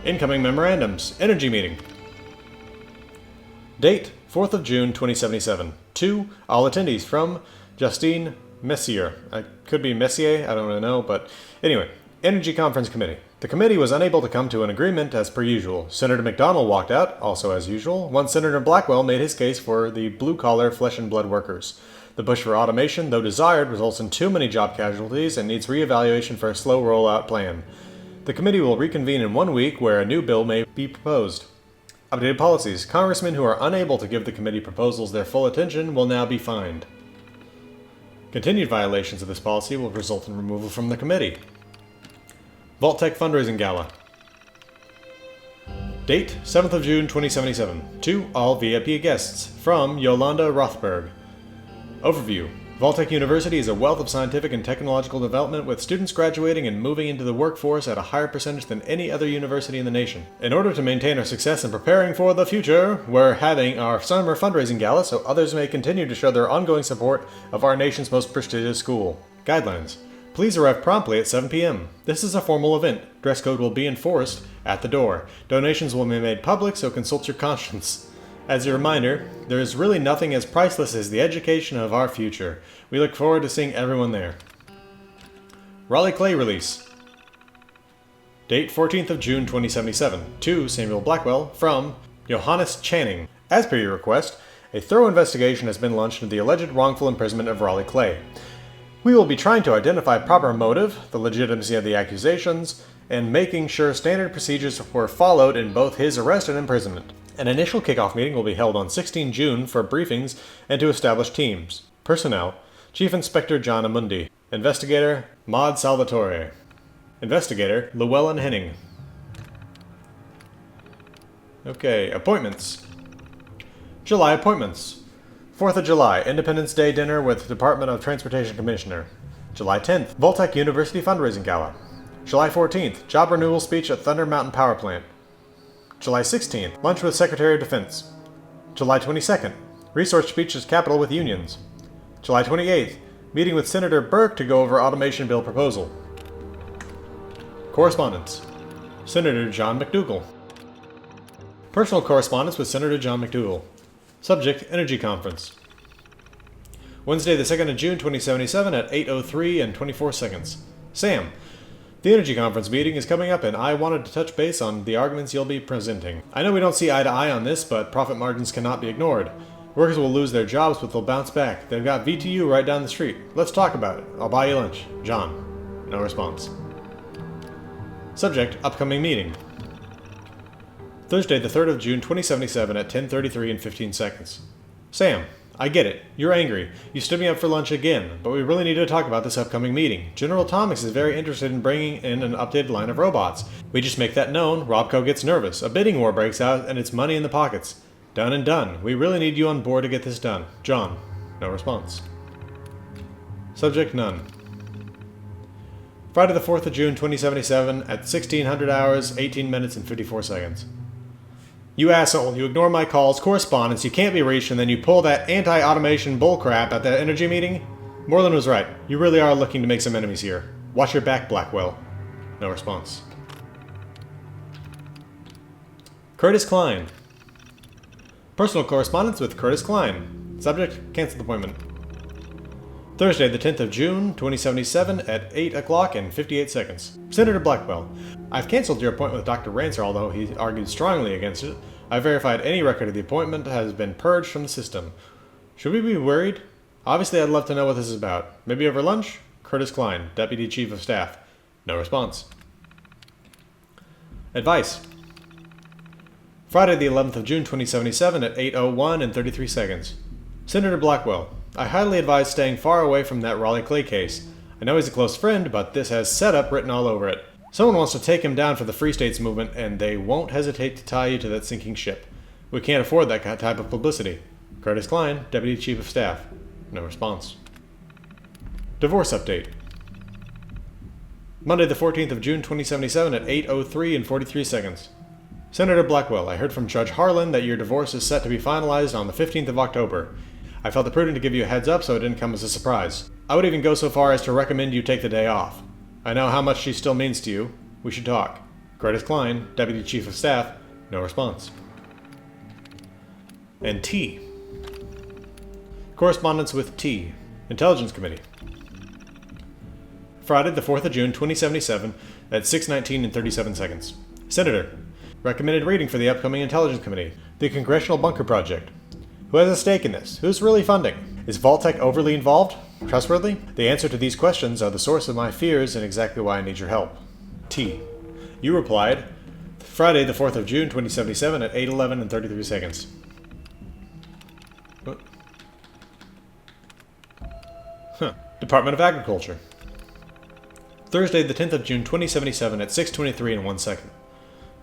Incoming memorandums. Energy meeting. Date, 4th of June, 2077. To all attendees from Justine Messier. I could be Messier, I don't really know, but anyway. Energy Conference Committee. The committee was unable to come to an agreement as per usual. Senator McDonald walked out, also as usual, once Senator Blackwell made his case for the blue-collar flesh and blood workers. The push for automation, though desired, results in too many job casualties and needs re-evaluation for a slow rollout plan. The committee will reconvene in 1 week where a new bill may be proposed. Updated policies. Congressmen who are unable to give the committee proposals their full attention will now be fined. Continued violations of this policy will result in removal from the committee. Vault-Tec Fundraising Gala. Date, 7th of June 2077. To all VIP guests. From Yolanda Rothberg. Overview. Vault-Tec University is a wealth of scientific and technological development with students graduating and moving into the workforce at a higher percentage than any other university in the nation. In order to maintain our success in preparing for the future, we're having our summer fundraising gala so others may continue to show their ongoing support of our nation's most prestigious school. Guidelines. Please arrive promptly at 7 p.m. This is a formal event. Dress code will be enforced at the door. Donations will be made public, so consult your conscience. As a reminder, there is really nothing as priceless as the education of our future. We look forward to seeing everyone there. Raleigh Clay release. Date 14th of June 2077. To Samuel Blackwell from Johannes Channing. As per your request, a thorough investigation has been launched into the alleged wrongful imprisonment of Raleigh Clay. We will be trying to identify proper motive, the legitimacy of the accusations, and making sure standard procedures were followed in both his arrest and imprisonment. An initial kickoff meeting will be held on 16 June for briefings and to establish teams. Personnel: Chief Inspector John Amundi. Investigator Maud Salvatore. Investigator Llewellyn Henning. Okay, appointments. July appointments. 4th of July, Independence Day dinner with Department of Transportation Commissioner. July 10th, Vault-Tec University Fundraising Gala. July 14th, job renewal speech at Thunder Mountain Power Plant. July 16th, lunch with Secretary of Defense. July 22nd, resource speech at Capitol with unions. July 28th, meeting with Senator Burke to go over automation bill proposal. Correspondence. Senator John McDougal. Personal correspondence with Senator John McDougal. Subject, Energy Conference. Wednesday, the 2nd of June, 2077 at 8:03 and 24 seconds. Sam, the Energy Conference meeting is coming up and I wanted to touch base on the arguments you'll be presenting. I know we don't see eye to eye on this, but profit margins cannot be ignored. Workers will lose their jobs, but they'll bounce back. They've got VTU right down the street. Let's talk about it. I'll buy you lunch. John. No response. Subject, upcoming meeting. Thursday, the 3rd of June, 2077 at 10:33 and 15 seconds. Sam, I get it. You're angry. You stood me up for lunch again, but we really need to talk about this upcoming meeting. General Atomics is very interested in bringing in an updated line of robots. We just make that known, Robco gets nervous. A bidding war breaks out, and it's money in the pockets. Done and done. We really need you on board to get this done. John. No response. Subject, none. Friday, the 4th of June, 2077 at 1600 hours, 18 minutes, and 54 seconds. You asshole, you ignore my calls, correspondence, you can't be reached, and then you pull that anti-automation bullcrap at that energy meeting? Moreland was right. You really are looking to make some enemies here. Watch your back, Blackwell. No response. Curtis Klein. Personal correspondence with Curtis Klein. Subject, canceled appointment. Thursday, the 10th of June, 2077 at 8 o'clock and 58 seconds. Senator Blackwell, I've canceled your appointment with Dr. Rancer, although he argued strongly against it. I verified any record of the appointment has been purged from the system. Should we be worried? Obviously, I'd love to know what this is about. Maybe over lunch? Curtis Klein, Deputy Chief of Staff. No response. Advice. Friday, the 11th of June, 2077 at 8:01 and 33 seconds. Senator Blackwell, I highly advise staying far away from that Raleigh Clay case. I know he's a close friend, but this has setup written all over it. Someone wants to take him down for the Free States movement, and they won't hesitate to tie you to that sinking ship. We can't afford that type of publicity. Curtis Klein, Deputy Chief of Staff. No response. Divorce update. Monday, the 14th of June, 2077 at 8:03 and 43 seconds. Senator Blackwell, I heard from Judge Harlan that your divorce is set to be finalized on the 15th of October. I felt it prudent to give you a heads up so it didn't come as a surprise. I would even go so far as to recommend you take the day off. I know how much she still means to you. We should talk. Curtis Klein, Deputy Chief of Staff. No response. And T. Correspondence with T. Intelligence Committee. Friday, the 4th of June, 2077 at 6:19 and 37 seconds. Senator, recommended reading for the upcoming Intelligence Committee. The Congressional Bunker Project. Who has a stake in this? Who's really funding? Is Vault-Tec overly involved? Trustworthy? The answer to these questions are the source of my fears and exactly why I need your help. T. You replied, Friday, the 4th of June, 2077 at 8:11 and 33 seconds. What? Department of Agriculture. Thursday, the 10th of June, 2077 at 6:23 and 1 second.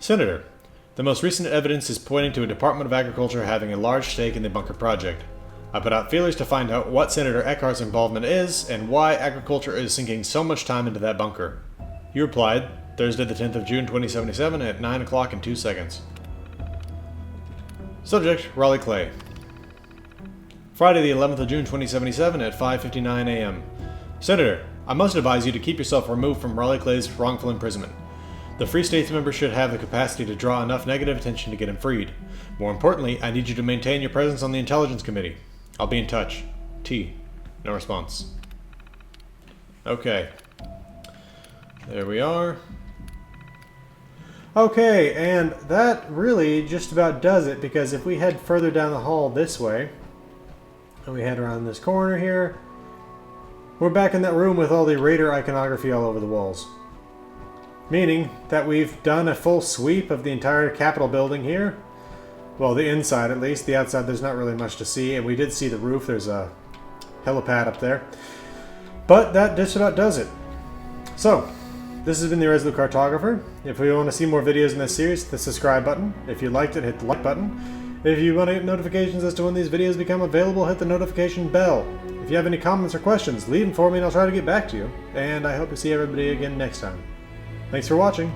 Senator, the most recent evidence is pointing to a Department of Agriculture having a large stake in the bunker project. I put out feelers to find out what Senator Eckhart's involvement is and why agriculture is sinking so much time into that bunker. You replied, Thursday, the 10th of June, 2077 at 9 o'clock and 2 seconds. Subject, Raleigh Clay. Friday, the 11th of June, 2077 at 5:59 a.m. Senator, I must advise you to keep yourself removed from Raleigh Clay's wrongful imprisonment. The Free States member should have the capacity to draw enough negative attention to get him freed. More importantly, I need you to maintain your presence on the Intelligence Committee. I'll be in touch. T. No response. Okay. There we are. Okay, and that really just about does it, because if we head further down the hall this way, and we head around this corner here, we're back in that room with all the Raider iconography all over the walls. Meaning that we've done a full sweep of the entire Capitol building here. Well, the inside at least. The outside there's not really much to see, and we did see the roof. There's a helipad up there. But that just about does it. So, this has been the Resolute Cartographer. If you want to see more videos in this series, hit the subscribe button. If you liked it, hit the like button. If you want to get notifications as to when these videos become available, hit the notification bell. If you have any comments or questions, leave them for me and I'll try to get back to you. And I hope to see everybody again next time. Thanks for watching.